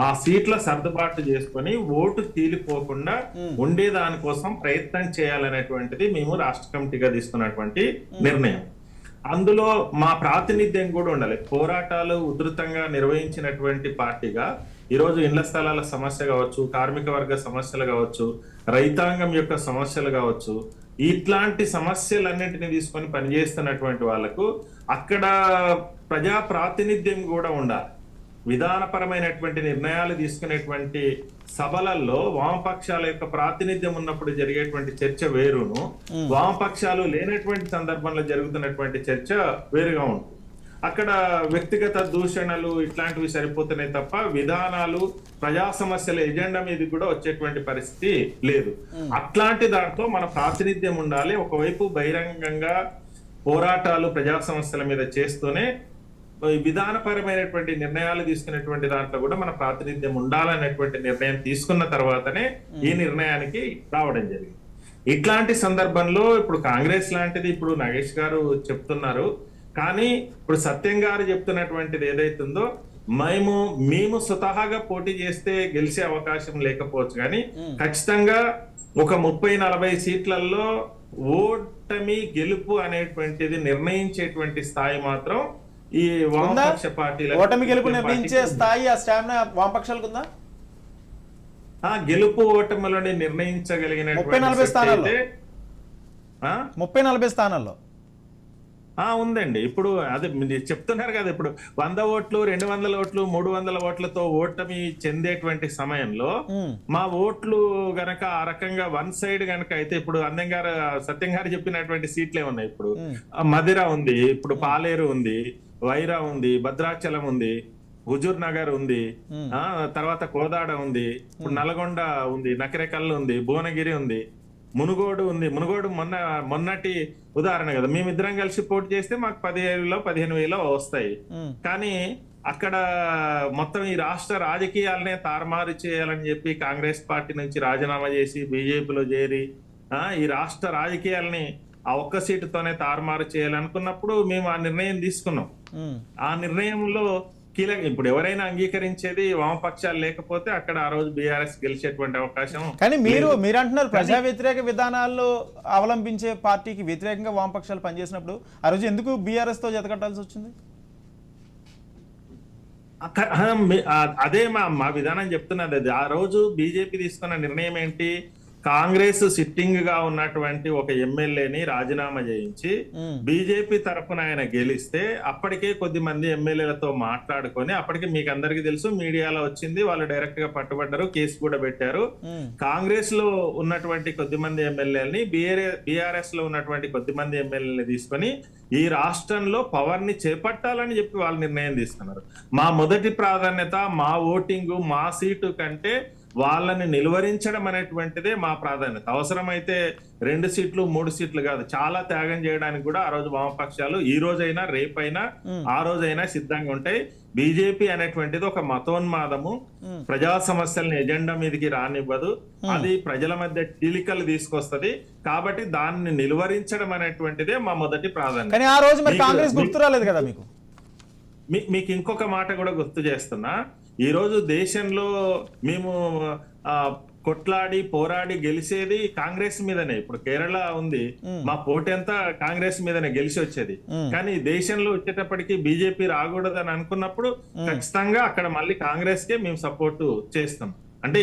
ఆ సీట్ల సర్దుబాటు చేసుకొని ఓటు తీలిపోకుండా ఉండే దానికోసం ప్రయత్నం చేయాలనేటువంటిది మేము రాష్ట్ర కమిటీగా తీసుకున్నటువంటి నిర్ణయం. అందులో మా ప్రాతినిధ్యం కూడా ఉండాలి. పోరాటాలు ఉధృతంగా నిర్వహించినటువంటి పార్టీగా ఈరోజు ఇళ్ల స్థలాల సమస్య కావచ్చు, కార్మిక వర్గ సమస్యలు కావచ్చు, రైతాంగం యొక్క సమస్యలు కావచ్చు, ఇట్లాంటి సమస్యలన్నింటినీ తీసుకొని పనిచేస్తున్నటువంటి వాళ్ళకు అక్కడ ప్రజా ప్రాతినిధ్యం కూడా ఉండాలి. విధానపరమైనటువంటి నిర్ణయాలు తీసుకునేటువంటి సభలలో వామపక్షాల యొక్క ప్రాతినిధ్యం ఉన్నప్పుడు జరిగేటువంటి చర్చ వేరును, వామపక్షాలు లేనటువంటి సందర్భంలో జరుగుతున్నటువంటి చర్చ వేరుగా ఉంటుంది. అక్కడ వ్యక్తిగత దూషణలు ఇట్లాంటివి సరిపోతున్నాయి తప్ప విధానాలు, ప్రజా సమస్యల ఎజెండా మీద కూడా వచ్చేటువంటి పరిస్థితి లేదు. అట్లాంటి దాంట్లో మన ప్రాతినిధ్యం ఉండాలి. ఒకవైపు బహిరంగంగా పోరాటాలు ప్రజా సమస్యల మీద చేస్తూనే విధానపరమైనటువంటి నిర్ణయాలు తీసుకునేటువంటి దాంట్లో కూడా మన ప్రాతినిధ్యం ఉండాలనేటువంటి నిర్ణయం తీసుకున్న తర్వాతనే ఈ నిర్ణయానికి రావడం జరిగింది. ఇట్లాంటి సందర్భంలో ఇప్పుడు కాంగ్రెస్ లాంటిది ఇప్పుడు నాగేష్ గారు చెప్తున్నారు, కానీ ఇప్పుడు సత్యం గారు చెప్తున్నటువంటిది ఏదైతుందో మేము స్వతహాగా పోటీ చేస్తే గెలిచే అవకాశం లేకపోవచ్చు, కానీ ఖచ్చితంగా ఒక 30-40 సీట్లలో ఓటమి గెలుపు అనేటువంటిది నిర్ణయించేటువంటి స్థాయి మాత్రం ఈ వామపక్ష పార్టీల ఓటమి గెలుపు నిర్ణయించే స్థాయి ఆ స్టామినా వామపక్షాలకు ఉందా? గెలుపు ఓటములని నిర్ణయించగలిగినటువంటి 30-40 శక్తి స్థానాల్లో. అయితే, ఆ? 30-40 స్థానాల్లో ఉందండి. ఇప్పుడు అదే మీరు చెప్తున్నారు కదా, ఇప్పుడు 100 ఓట్లు 200 ఓట్లు 300 ఓట్లతో ఓటమి చెందేటువంటి సమయంలో మా ఓట్లు గనక ఆ రకంగా వన్ సైడ్ గనక అయితే, ఇప్పుడు సత్యం గారు చెప్పినటువంటి సీట్లే ఉన్నాయి. ఇప్పుడు మదిర ఉంది, ఇప్పుడు పాలేరు ఉంది, వైరా ఉంది, భద్రాచలం ఉంది, హుజూర్ నగర్ ఉంది, తర్వాత కోదాడ ఉంది, ఇప్పుడు నల్గొండ ఉంది, నకరేకల్లు ఉంది, భువనగిరి ఉంది, మునుగోడు ఉంది. మునుగోడు మొన్నటి ఉదాహరణ కదా, మేమిద్దరం కలిసి పోటీ చేస్తే మాకు 10,000-15,000 వస్తాయి. కానీ అక్కడ మొత్తం ఈ రాష్ట్ర రాజకీయాలనే తారుమారు చేయాలని చెప్పి కాంగ్రెస్ పార్టీ నుంచి రాజీనామా చేసి బీజేపీలో చేరి ఈ రాష్ట్ర రాజకీయాలని ఆ ఒక్క సీటుతోనే తారుమారు చేయాలనుకున్నప్పుడు మేము ఆ నిర్ణయం తీసుకున్నాం. ఆ నిర్ణయంలో ఇప్పుడు ఎవరైనా అంగీకరించేది వామపక్షాలు లేకపోతే అక్కడ ఆ రోజు బీఆర్ఎస్ గెలిచేటువంటి అవకాశం. కానీ మీరు అంటున్నారు ప్రజా వ్యతిరేక విధానాల్లో అవలంబించే పార్టీకి వ్యతిరేకంగా వామపక్షాలు పనిచేసినప్పుడు ఆ రోజు ఎందుకు బీఆర్ఎస్ తో జతకట్టాల్సి వచ్చింది? అదే మా విధానం చెప్తున్నది. అది ఆ రోజు బీజేపీ తీసుకున్న నిర్ణయం ఏంటి? కాంగ్రెస్ సిట్టింగ్ గా ఉన్నటువంటి ఒక ఎమ్మెల్యేని రాజీనామా చేయించి బీజేపీ తరఫున ఆయన గెలిస్తే అప్పటికే కొద్ది మంది ఎమ్మెల్యేలతో మాట్లాడుకొని, అప్పటికే మీకు అందరికీ తెలుసు, మీడియాలో వచ్చింది, వాళ్ళు డైరెక్ట్ గా పట్టుబడ్డారు, కేసు కూడా పెట్టారు. కాంగ్రెస్ లో ఉన్నటువంటి కొద్ది మంది ఎమ్మెల్యేలని బీఆర్ఎస్ లో ఉన్నటువంటి కొద్ది మంది ఎమ్మెల్యేలని తీసుకొని ఈ రాష్ట్రంలో పవర్ ని చేపట్టాలని చెప్పి వాళ్ళు నిర్ణయం తీసుకున్నారు. మా మొదటి ప్రాధాన్యత మా ఓటింగు, మా సీటు కంటే వాళ్ళని నిలువరించడం అనేటువంటిదే మా ప్రాధాన్యత. అవసరమైతే 2 సీట్లు 3 సీట్లు కాదు, చాలా త్యాగం చేయడానికి కూడా ఆ రోజు వామపక్షాలు ఈ రోజైనా రేపైనా ఆ రోజైనా సిద్ధంగా ఉంటాయి. బీజేపీ అనేటువంటిది ఒక మతోన్మాదము, ప్రజా సమస్యల్ని ఎజెండా మీదకి రానివ్వదు, అది ప్రజల మధ్య చీలికలు తీసుకొస్తది. కాబట్టి దాన్ని నిలువరించడం అనేటువంటిదే మా మొదటి ప్రాధాన్యత. కానీ ఆ రోజు మరి కాంగ్రెస్ గుర్తు రాలేదు కదా మీకు? మీకు ఇంకొక మాట కూడా గుర్తు చేస్తున్నా. ఈ రోజు దేశంలో మేము కొట్లాడి పోరాడి గెలిచేది కాంగ్రెస్ మీదనే. ఇప్పుడు కేరళ ఉంది, మా పోటీ అంతా కాంగ్రెస్ మీదనే గెలిచి వచ్చేది. కానీ దేశంలో వచ్చేటప్పటికి బీజేపీ రాకూడదని అనుకున్నప్పుడు ఖచ్చితంగా అక్కడ మళ్ళీ కాంగ్రెస్ కే మేము సపోర్టు చేస్తాం. అంటే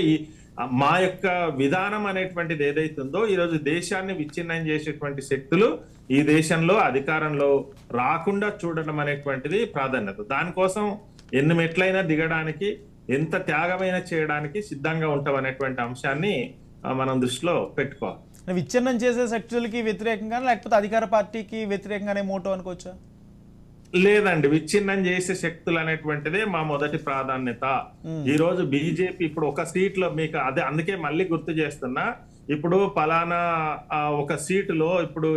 మా యొక్క విధానం అనేటువంటిది ఏదైతుందో ఈ రోజు దేశాన్ని విచ్ఛిన్నం చేసేటువంటి శక్తులు ఈ దేశంలో అధికారంలో రాకుండా చూడడం అనేటువంటిది ప్రాధాన్యత. దానికోసం ఎన్ని మెట్లైనా దిగడానికి, ఎంత త్యాగమైనా చేయడానికి సిద్ధంగా ఉంటాం అనేటువంటి అంశాన్ని మనం దృష్టిలో పెట్టుకోవాలి. విచ్ఛిన్నం చేసే శక్తులకి వ్యతిరేకంగా లేకపోతే అధికార పార్టీకి వ్యతిరేకంగానే మోటో అనుకోవచ్చా? లేదండి, విచ్ఛిన్నం చేసే శక్తులు అనేటువంటిదే మా మొదటి ప్రాధాన్యత. ఈ రోజు బీజేపీ ఇప్పుడు ఒక సీట్ లో మీకు అదే, అందుకే మళ్ళీ గుర్తు చేస్తున్నా, ఇప్పుడు పలానా ఒక సీటులో ఇప్పుడు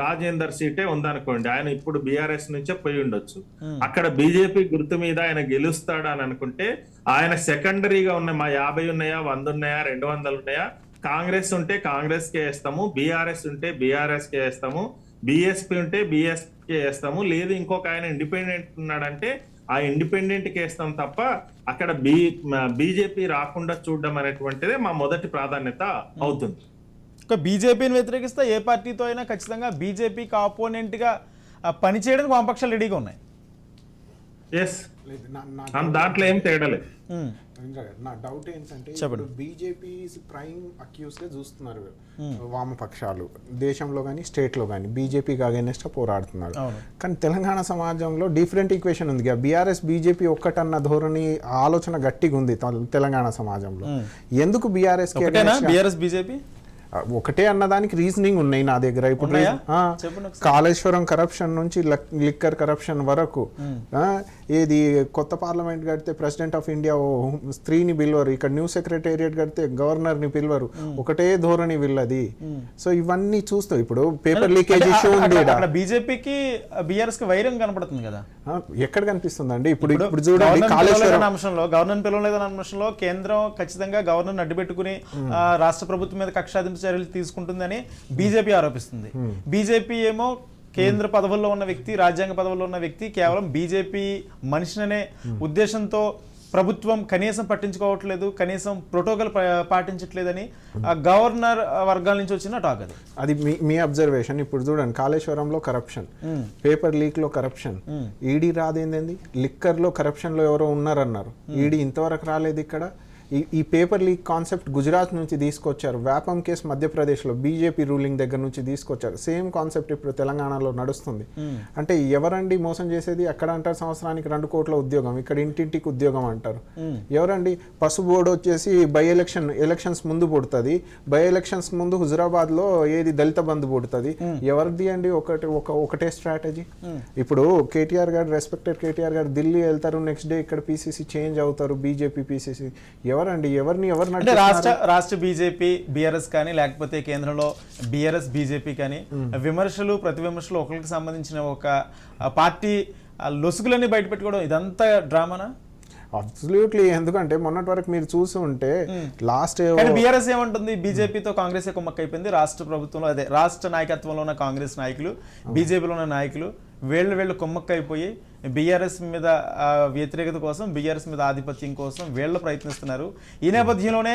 రాజేందర్ సీటే ఉందనుకోండి, ఆయన ఇప్పుడు బీఆర్ఎస్ నుంచే పోయి ఉండొచ్చు. అక్కడ బీజేపీ గుర్తు మీద ఆయన గెలుస్తాడు అని అనుకుంటే ఆయన సెకండరీగా ఉన్న మా 50 ఉన్నాయా, 100 ఉన్నాయా, 200 ఉన్నాయా, కాంగ్రెస్ ఉంటే కాంగ్రెస్ కే వేస్తాము, బీఆర్ఎస్ ఉంటే బీఆర్ఎస్ కే వేస్తాము, బీఎస్పీ ఉంటే బీఎస్పీ వేస్తాము, లేదు ఇంకొక ఆయన ఇండిపెండెంట్ ఉన్నాడంటే ఆ ఇండిపెండెంట్ కి వేస్తాం తప్ప అక్కడ బీజేపీ రాకుండా చూడడం అనేటువంటిదే మా మొదటి ప్రాధాన్యత అవుతుంది. బీజేపీని వ్యతిరేకిస్తే ఏ పార్టీతో అయినా ఖచ్చితంగా బీజేపీకి ఆపోనెంట్ గా పనిచేయడానికి వామపక్షాలు రెడీగా ఉన్నాయి. దాంట్లో ఏం తేడా లేదు. నా డౌట్ ఏంటంటే ఇప్పుడు బీజేపీ ప్రైమ్ అక్యూస్ గా చూస్తున్నారు వామపక్షాలు, దేశంలో కానీ స్టేట్ లో కానీ బీజేపీకి అగైనెస్ట్ పోరాడుతున్నారు. కానీ తెలంగాణ సమాజంలో డిఫరెంట్ ఈక్వేషన్ ఉంది. బీఆర్ఎస్ బీజేపీ ఒక్కటన్న ధోరణి ఆలోచన గట్టిగా ఉంది తెలంగాణ సమాజంలో. ఎందుకు బీఆర్ఎస్ బీజేపీ ఒకటే అన్నదానికి రీజనింగ్ ఉన్నాయి నా దగ్గర. ఇప్పుడు కాళేశ్వరం కరప్షన్ నుంచి లిక్కర్ కరప్షన్ వరకు, ఏది కొత్త పార్లమెంట్ కడితే ప్రెసిడెంట్ ఆఫ్ ఇండియా స్త్రీని పిలవరు, ఇక్కడ న్యూ సెక్రటేరియట్ కడితే గవర్నర్ ని పిలవరు, ఒకటే ధోరణి వీళ్ళది. సో ఇవన్నీ చూస్తాం. ఇప్పుడు పేపర్ లీకేజ్ ఇష్యూ ఉంది, బీజేపీకి బీఆర్ఎస్ కి వైరం కనపడుతుంది కదా, ఎక్కడ కనిపిస్తుంది అండి? ఇప్పుడు చూడండి, కాళేశ్వరం అంశంలో గవర్నర్ పిలవలేదన్న అంశంలో కేంద్రం ఖచ్చితంగా గవర్నర్ అడ్డుపెట్టుకుని రాష్ట్ర ప్రభుత్వం మీద కక్షాదింపు చర్యలు తీసుకుంటుందని బీజేపీ ఆరోపిస్తుంది. బీజేపీ ఏమో కేంద్ర పదవుల్లో ఉన్న వ్యక్తి, రాజ్యాంగ పదవుల్లో ఉన్న వ్యక్తి కేవలం బీజేపీ మనిషిననే ఉద్దేశంతో ప్రభుత్వం కనీసం పట్టించుకోవట్లేదు, కనీసం ప్రోటోకాల్ పాటించట్లేదని గవర్నర్ వర్గాల నుంచి వచ్చిన టాక్. అది మీ అబ్జర్వేషన్. ఇప్పుడు చూడండి, కాళేశ్వరంలో కరప్షన్, పేపర్ లీక్ లో కరప్షన్, ఈడీ రాదేంది, లిక్కర్ లో కరప్షన్ లో ఎవరో ఉన్నారన్నారు, ఈడీ ఇంతవరకు రాలేదు. ఇక్కడ ఈ పేపర్ లీక్ కాన్సెప్ట్ గుజరాత్ నుంచి తీసుకొచ్చారు, వ్యాపం కేసు మధ్యప్రదేశ్లో బీజేపీ రూలింగ్ దగ్గర నుంచి తీసుకొచ్చారు. సేమ్ కాన్సెప్ట్ ఇప్పుడు తెలంగాణలో నడుస్తుంది. అంటే ఎవరండి మోసం చేసేది? అక్కడ అంటారు సంవత్సరానికి 2 కోట్ల ఉద్యోగం, ఇక్కడ ఇంటింటికి ఉద్యోగం అంటారు. ఎవరండి? పసు బోర్డు వచ్చేసి ఎలక్షన్స్ ముందు పుడుతుంది, బై ఎలక్షన్స్ ముందు హుజురాబాద్ లో ఏది దళిత బంధు పుడుతుంది. ఎవరిది అండి ఒకటే స్ట్రాటజీ? ఇప్పుడు కేటీఆర్ గారు, రెస్పెక్టెడ్ కేటీఆర్ గారు ఢిల్లీ వెళ్తారు, నెక్స్ట్ డే ఇక్కడ పీసీసీ చేంజ్ అవుతారు, బీజేపీ పీసీసీ. ఎవరండి? ఎవరు అంటే రాష్ట్ర బీజేపీ బీఆర్ఎస్ కానీ లేకపోతే కేంద్రంలో బీఆర్ఎస్ బీజేపీ కానీ విమర్శలు ప్రతి విమర్శలు ఒకరికి సంబంధించిన ఒక పార్టీ లొసుగులన్నీ బయట పెట్టుకోవడం ఇదంతా డ్రామానా? అబ్సల్యూట్లీ. ఎందుకంటే మొన్నటి వరకు మీరు చూసి ఉంటే లాస్ట్ బీఆర్ఎస్ ఏమంటుంది, బీజేపీతో కాంగ్రెస్ కుమ్మక్క అయిపోయింది, రాష్ట్ర ప్రభుత్వంలో అదే రాష్ట్ర నాయకత్వంలో ఉన్న కాంగ్రెస్ నాయకులు బీజేపీలో ఉన్న నాయకులు వీళ్ళు కుమ్మక్క అయిపోయి బీఆర్ఎస్ మీద వ్యతిరేకత కోసం, బీఆర్ఎస్ మీద ఆధిపత్యం కోసం వీళ్ళు ప్రయత్నిస్తున్నారు. ఈ నేపథ్యంలోనే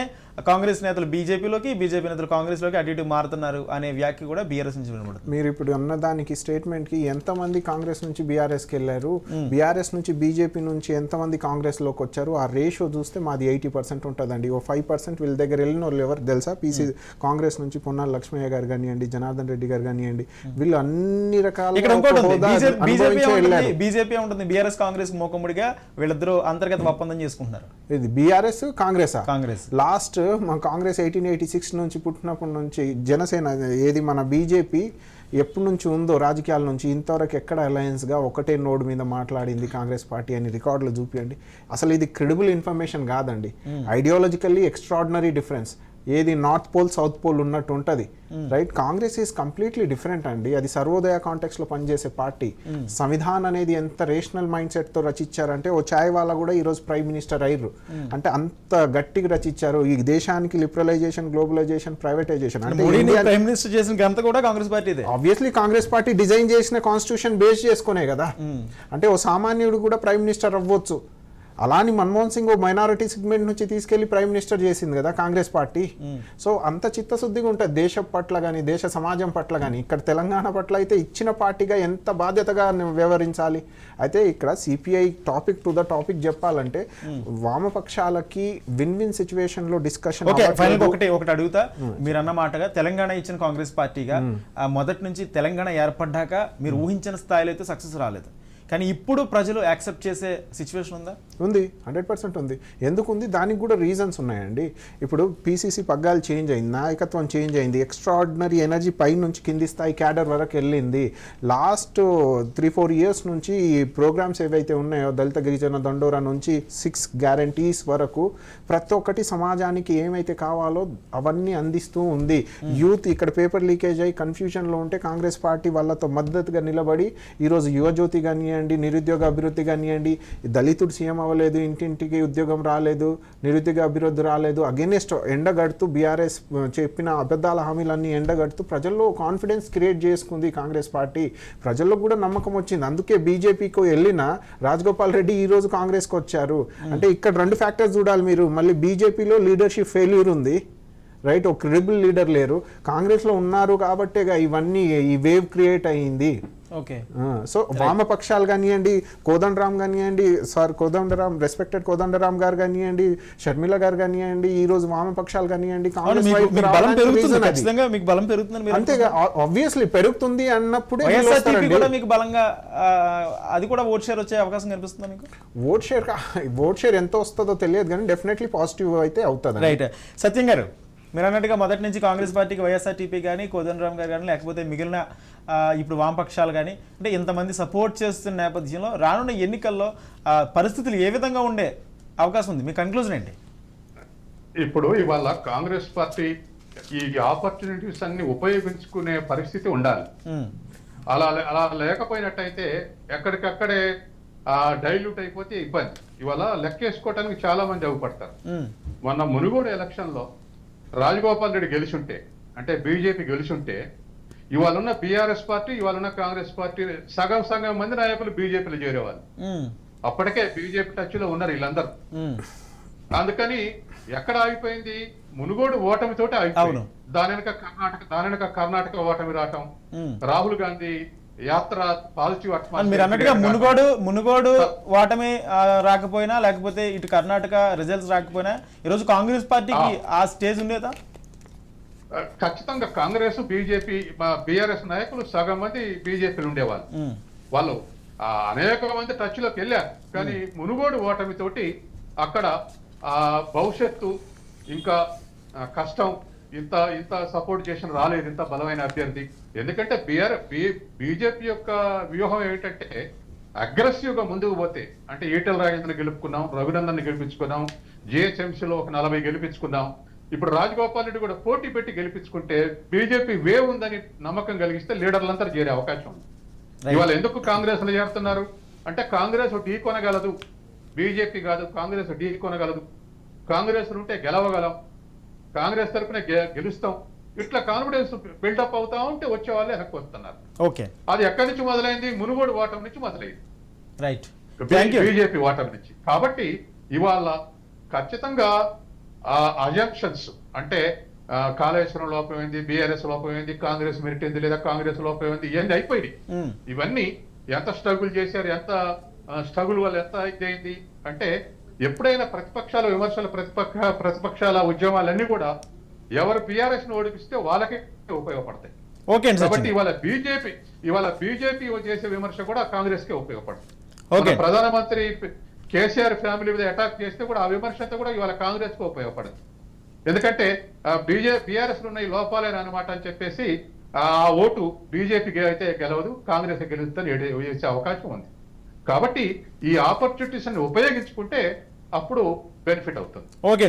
కాంగ్రెస్ నేతలు బీజేపీలోకి, బీజేపీ నేతలు కాంగ్రెస్లోకి అటు ఇటు మారుతున్నారు అనే వ్యాఖ్య కూడా బీఆర్ఎస్ నుంచి వినబడుతుంది. మీరు ఇప్పుడు అన్నదానికి స్టేట్మెంట్కి ఎంతమంది కాంగ్రెస్ నుంచి బీఆర్ఎస్కి వెళ్ళారు, బీఆర్ఎస్ నుంచి బీజేపీ నుంచి ఎంతమంది కాంగ్రెస్లోకి వచ్చారు, ఆ రేషియో చూస్తే మాది 80% ఉంటుందండి. ఓ 5% వీళ్ళ దగ్గర వెళ్ళిన వాళ్ళు ఎవరు తెలుసా? కాంగ్రెస్ నుంచి పొన్నాల లక్ష్మయ్య గారు కానివ్వండి, జనార్దన్ రెడ్డి గారు కానివ్వండి, వీళ్ళు అన్ని రకాల బీజేపీ ఉంటుంది. బీఆర్ఎస్ కాంగ్రెస్ మోకముడిగా వీళ్ళిద్దరూ అంతర్గత ఒప్పందం చేసుకుంటున్నారు. ఇది బీఆర్ఎస్ కాంగ్రెస్ లాస్ట్ మన కాంగ్రెస్ 1886 నుంచి పుట్టినప్పటి నుంచి జనసేన ఏది మన బీజేపీ ఎప్పటి నుంచి ఉందో రాజకీయాల నుంచి ఇంతవరకు ఎక్కడ అలయన్స్గా ఒకటే నోడ్ మీద మాట్లాడింది కాంగ్రెస్ పార్టీ అని రికార్డులు చూపించండి. అసలు ఇది క్రెడిబుల్ ఇన్ఫర్మేషన్ కాదండి. Ideologically extraordinary difference. ఏది నార్త్ పోల్ సౌత్ పోల్ ఉన్నట్టు ఉంటుంది, right? Congress is completely different అండి. అది సర్వోదయ కాంటెక్స్ లో పనిచేసే పార్టీ. సంవిధాన్ అనేది ఎంత రేషనల్ మైండ్ సెట్ తో రచించారంటే ఓ చాయ్ వాళ్ళ కూడా ఈరోజు ప్రైమ్ మినిస్టర్ అయ్యారు. అంటే అంత గట్టిగా రచించారు. ఈ దేశానికి లిబరలైజేషన్, గ్లోబలైజేషన్, ప్రైవేటైజేషన్ అంటే ప్రైమ్ మినిస్టర్ చేసిన ఘనత కూడా Congress party. Obviously Congress party design చేసిన కాన్స్టిట్యూషన్ బేస్ చేసుకునే కదా. అంటే ఓ సామాన్యుడు కూడా ప్రైమ్ మినిస్టర్ అవ్వచ్చు. అలాని మన్మోహన్ సింగ్ ఓ మైనారిటీ సెగ్మెంట్ నుంచి తీసుకెళ్లి ప్రైమ్ మినిస్టర్ చేసింది కదా కాంగ్రెస్ పార్టీ. సో అంత చిత్తశుద్ధిగా ఉంటుంది దేశం పట్ల కానీ, దేశ సమాజం పట్ల కానీ. ఇక్కడ తెలంగాణ పట్ల అయితే ఇచ్చిన పార్టీగా ఎంత బాధ్యతగా వ్యవహరించాలి. అయితే ఇక్కడ CPI topic to the topic చెప్పాలంటే వామపక్షాలకి విన్ విన్ సిచ్యువేషన్ లో డిస్కషన్. ఒకటి అడుగుతా, మీరు అన్న మాటగా తెలంగాణ ఇచ్చిన కాంగ్రెస్ పార్టీగా మొదటి నుంచి తెలంగాణ ఏర్పడ్డాక మీరు ఊహించిన స్థాయిలో అయితే సక్సెస్ రాలేదు. కానీ ఇప్పుడు ప్రజలు యాక్సెప్ట్ చేసే సిచ్యువేషన్ ఉందా? ఉంది, 100% ఉంది. ఎందుకు ఉంది? దానికి కూడా రీజన్స్ ఉన్నాయండి. ఇప్పుడు పీసీసీ పగ్గాలు చేంజ్ అయింది, నాయకత్వం చేంజ్ అయింది, ఎక్స్ట్రాడినరీ ఎనర్జీ పై నుంచి కింది స్థాయి క్యాడర్ వరకు వెళ్ళింది. లాస్ట్ 3-4 ఇయర్స్ నుంచి ఈ ప్రోగ్రామ్స్ ఏవైతే ఉన్నాయో దళిత గిరిజన దండోరా నుంచి 6 గ్యారంటీస్ వరకు ప్రతి ఒక్కటి సమాజానికి ఏమైతే కావాలో అవన్నీ అందిస్తూ ఉంది. యూత్ ఇక్కడ పేపర్ లీకేజ్ అయ్యి కన్ఫ్యూజన్లో ఉంటే కాంగ్రెస్ పార్టీ వాళ్ళతో మద్దతుగా నిలబడి ఈరోజు యువజ్యోతి కానివ్వండి, నిరుద్యోగ అభివృద్ధి కానివ్వండి, దళితుడు సీఎం అవ్వలేదు, ఇంటింటికి ఉద్యోగం రాలేదు, నిరుద్యోగ అభివృద్ధి రాలేదు, అగెనిస్ట్ ఎండగడుతూ బీఆర్ఎస్ చెప్పిన అబద్ధాల హామీలన్నీ ఎండగడుతూ ప్రజల్లో కాన్ఫిడెన్స్ క్రియేట్ చేసుకుంది కాంగ్రెస్ పార్టీ. ప్రజల్లో కూడా నమ్మకం వచ్చింది. అందుకే బీజేపీకి వెళ్ళిన రాజగోపాల్ రెడ్డి ఈ రోజు కాంగ్రెస్కి వచ్చారు. అంటే ఇక్కడ 2 ఫ్యాక్టర్స్ చూడాలి మీరు. మళ్ళీ బీజేపీలో లీడర్షిప్ ఫెయిల్యూర్ ఉంది, రైట్? ఒక క్రెడిబుల్ లీడర్ లేరు. కాంగ్రెస్లో ఉన్నారు కాబట్టేగా ఇవన్నీ ఈ వేవ్ క్రియేట్ అయ్యింది. ఓకే. సో వామపక్షాలు కానివ్వండి, కోదండరామ్ కానివ్వండి, కోదండరామ్ రెస్పెక్టెడ్ కోదండరామ్ గారు కానివ్వండి, షర్మిల గారు కానివ్వండి, ఈ రోజు వామపక్షాలు కానివ్వండి, కాంగ్రెస్ అంతేగా ఆబ్వియస్లీ పెరుగుతుంది అన్నప్పుడు మీకు బలంగా అది కూడా ఓట్ షేర్ వచ్చే అవకాశం కనిపిస్తుంది మీకు? ఓట్ షేర్ ఎంత వస్తుందో తెలియదు కానీ డెఫినెట్లీ పాజిటివ్ అయితే అవుతుంది. రైట్. సత్యం గారు, మీరు అన్నట్టుగా మొదటి నుంచి కాంగ్రెస్ పార్టీకి వైఎస్ఆర్టీపీ కానీ, కోదండరామ్ గారు కానీ, లేకపోతే మిగిలిన ఇప్పుడు వామపక్షాలు కానీ అంటే ఇంతమంది సపోర్ట్ చేస్తున్న నేపథ్యంలో రానున్న ఎన్నికల్లో పరిస్థితులు ఏ విధంగా ఉండే అవకాశం ఉంది? మీ కన్క్లూజన్ ఏంటి? ఇప్పుడు ఇవాళ కాంగ్రెస్ పార్టీ ఈ ఆపర్చునిటీస్ అన్ని ఉపయోగించుకునే పరిస్థితి ఉండాలి. అలా లేకపోయినట్టయితే ఎక్కడికక్కడే డైల్యూట్ అయిపోతే ఇబ్బంది. ఇవాళ లెక్కేసుకోవటానికి చాలా మంది అవ్వపడతారు. మొన్న మునుగోడు ఎలక్షన్ లో రాజగోపాల్ రెడ్డి గెలిచుంటే, అంటే బీజేపీ గెలిచుంటే, ఇవాళ ఉన్న బీఆర్ఎస్ పార్టీ, ఇవాళ ఉన్న కాంగ్రెస్ పార్టీ సగం మంది నాయకులు బీజేపీలో చేరేవాళ్ళు. అప్పటికే బీజేపీ టచ్ లో ఉన్నారు వీళ్ళందరూ. అందుకని ఎక్కడ ఆగిపోయింది? మునుగోడు ఓటమితోటి ఆగిపోయింది. దాని వెనక కర్ణాటక ఓటమి రావటం, రాహుల్ గాంధీ యాత్ర పాజిటివ్ మీరు అన్నట్టుగా మునుగోడు ఓటమి రాకపోయినా, లేకపోతే ఇటు కర్ణాటక రిజల్ట్స్ రాకపోయినా ఈరోజు కాంగ్రెస్ పార్టీకి ఆ స్టేజ్ ఉండేదా? ఖచ్చితంగా కాంగ్రెస్, బీజేపీ, బీఆర్ఎస్ నాయకులు సగం మంది బీజేపీలు ఉండేవాళ్ళు. వాళ్ళు అనేక మంది టచ్ లోకి వెళ్ళారు. కానీ మునుగోడు ఓటమితోటి అక్కడ భవిష్యత్తు ఇంకా కష్టం, ఇంత ఇంత సపోర్ట్ చేసిన రాలేదు, ఇంత బలమైన అభ్యర్థి. ఎందుకంటే బీజేపీ యొక్క వ్యూహం ఏమిటంటే అగ్రెసివ్ గా ముందుకు పోతే, అంటే ఈటెల రాజేంద్రని గెలుపుకున్నాం, రఘునందన్ గెలిపించుకున్నాం, జిహెచ్ఎంసీలో ఒక 40 గెలిపించుకున్నాం. ఇప్పుడు రాజగోపాల్ రెడ్డి కూడా పోటీ పెట్టి గెలిపించుకుంటే బీజేపీ వేవ్ ఉందని నమ్మకం కలిగిస్తే లీడర్లంతా చేరే అవకాశం ఉంది. ఇవాళ ఎందుకు కాంగ్రెస్ లో చేరుతున్నారు అంటే కాంగ్రెస్ ఢీ కొనగలదు, బీజేపీ కాదు, కాంగ్రెస్ ఢీ కొనగలదు, కాంగ్రెస్ ఉంటే గెలవగలం, కాంగ్రెస్ తరఫున గెలుస్తాం, ఇట్లా కాన్ఫిడెన్స్ బిల్డప్ అవుతా ఉంటే వచ్చే వాళ్ళే వెనక్కి వస్తున్నారు. ఓకే, అది ఎక్కడి నుంచి మొదలైంది? మునుగోడు ఓటం నుంచి మొదలైంది, రైట్, బీజేపీ ఓటం నుంచి. కాబట్టి ఇవాళ ఖచ్చితంగా అజంప్షన్స్ అంటే కాళేశ్వరం లోపమైంది, బీఆర్ఎస్ లోపమైంది, కాంగ్రెస్ మెరిట్ అయింది, లేదా కాంగ్రెస్ లోపమైంది, ఇవన్నీ అయిపోయింది. ఇవన్నీ ఎంత స్ట్రగుల్ చేశారు, ఎంత స్ట్రగుల్ వల్ల ఎంత ఇదైంది అంటే ఎప్పుడైనా ప్రతిపక్షాల విమర్శలు, ప్రతిపక్షాల ఉద్యమాలన్నీ కూడా ఎవరు బీఆర్ఎస్ ను ఓడిపిస్తే వాళ్ళకే ఉపయోగపడతాయి. కాబట్టి ఇవాళ బీజేపీ చేసే విమర్శ కూడా కాంగ్రెస్ కే ఉపయోగపడుతుంది. ప్రధానమంత్రి కేసీఆర్ ఫ్యామిలీ మీద అటాక్ చేస్తే కూడా ఆ విమర్శ అంతా కూడా ఇవాళ కాంగ్రెస్ కు ఉపయోగపడదు. ఎందుకంటే బీఆర్ఎస్ లో ఉన్న ఈ లోపాలేనా అనమాట అని చెప్పేసి ఆ ఓటు బీజేపీకి అయితే గెలవదు, కాంగ్రెస్ గెలుస్తుందని వేసే అవకాశం ఉంది. కాబట్టి ఈ ఆపర్చునిటీస్ ని ఉపయోగించుకుంటే అప్పుడు బెనిఫిట్ అవుతుంది. ఓకే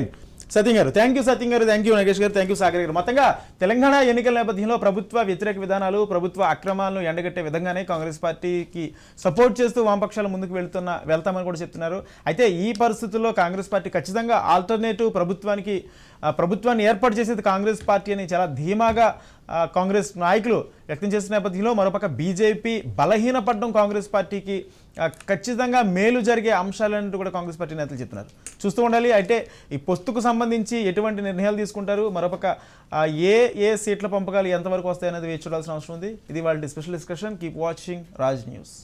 సత్యం గారు, థ్యాంక్ యూ సత్యం గారు, థ్యాంక్ యూ నగేష్ గారు, థ్యాంక్ యూ సాగర్ గారు. మొత్తంగా తెలంగాణ ఎన్నికల నేపథ్యంలో ప్రభుత్వ వ్యతిరేక విధానాలు, ప్రభుత్వ అక్రమాలను ఎండగట్టే విధంగానే కాంగ్రెస్ పార్టీకి సపోర్ట్ చేస్తూ వామపక్షాలు ముందుకు వెళ్తామని కూడా చెప్తున్నారు. అయితే ఈ పరిస్థితుల్లో కాంగ్రెస్ పార్టీ ఖచ్చితంగా ఆల్టర్నేటివ్ ప్రభుత్వాన్ని ఏర్పాటు చేసేది కాంగ్రెస్ పార్టీ అని చాలా ధీమాగా కాంగ్రెస్ నాయకులు వ్యక్తం చేసిన నేపథ్యంలో మరోపక్క బీజేపీ బలహీనపడడం కాంగ్రెస్ పార్టీకి ఖచ్చితంగా మేలు జరిగే అంశాలంటూ కూడా కాంగ్రెస్ పార్టీ నేతలు చెప్తున్నారు. చూస్తూ ఉండాలి. అయితే ఈ పొత్తుకు సంబంధించి ఎటువంటి నిర్ణయాలు తీసుకుంటారు, మరోపక్క ఏ సీట్ల పంపకాలు ఎంతవరకు వస్తాయనేది వేచి చూడాల్సిన అవసరం ఉంది. ఇది వాళ్ళ special discussion. Keep watching Raj news.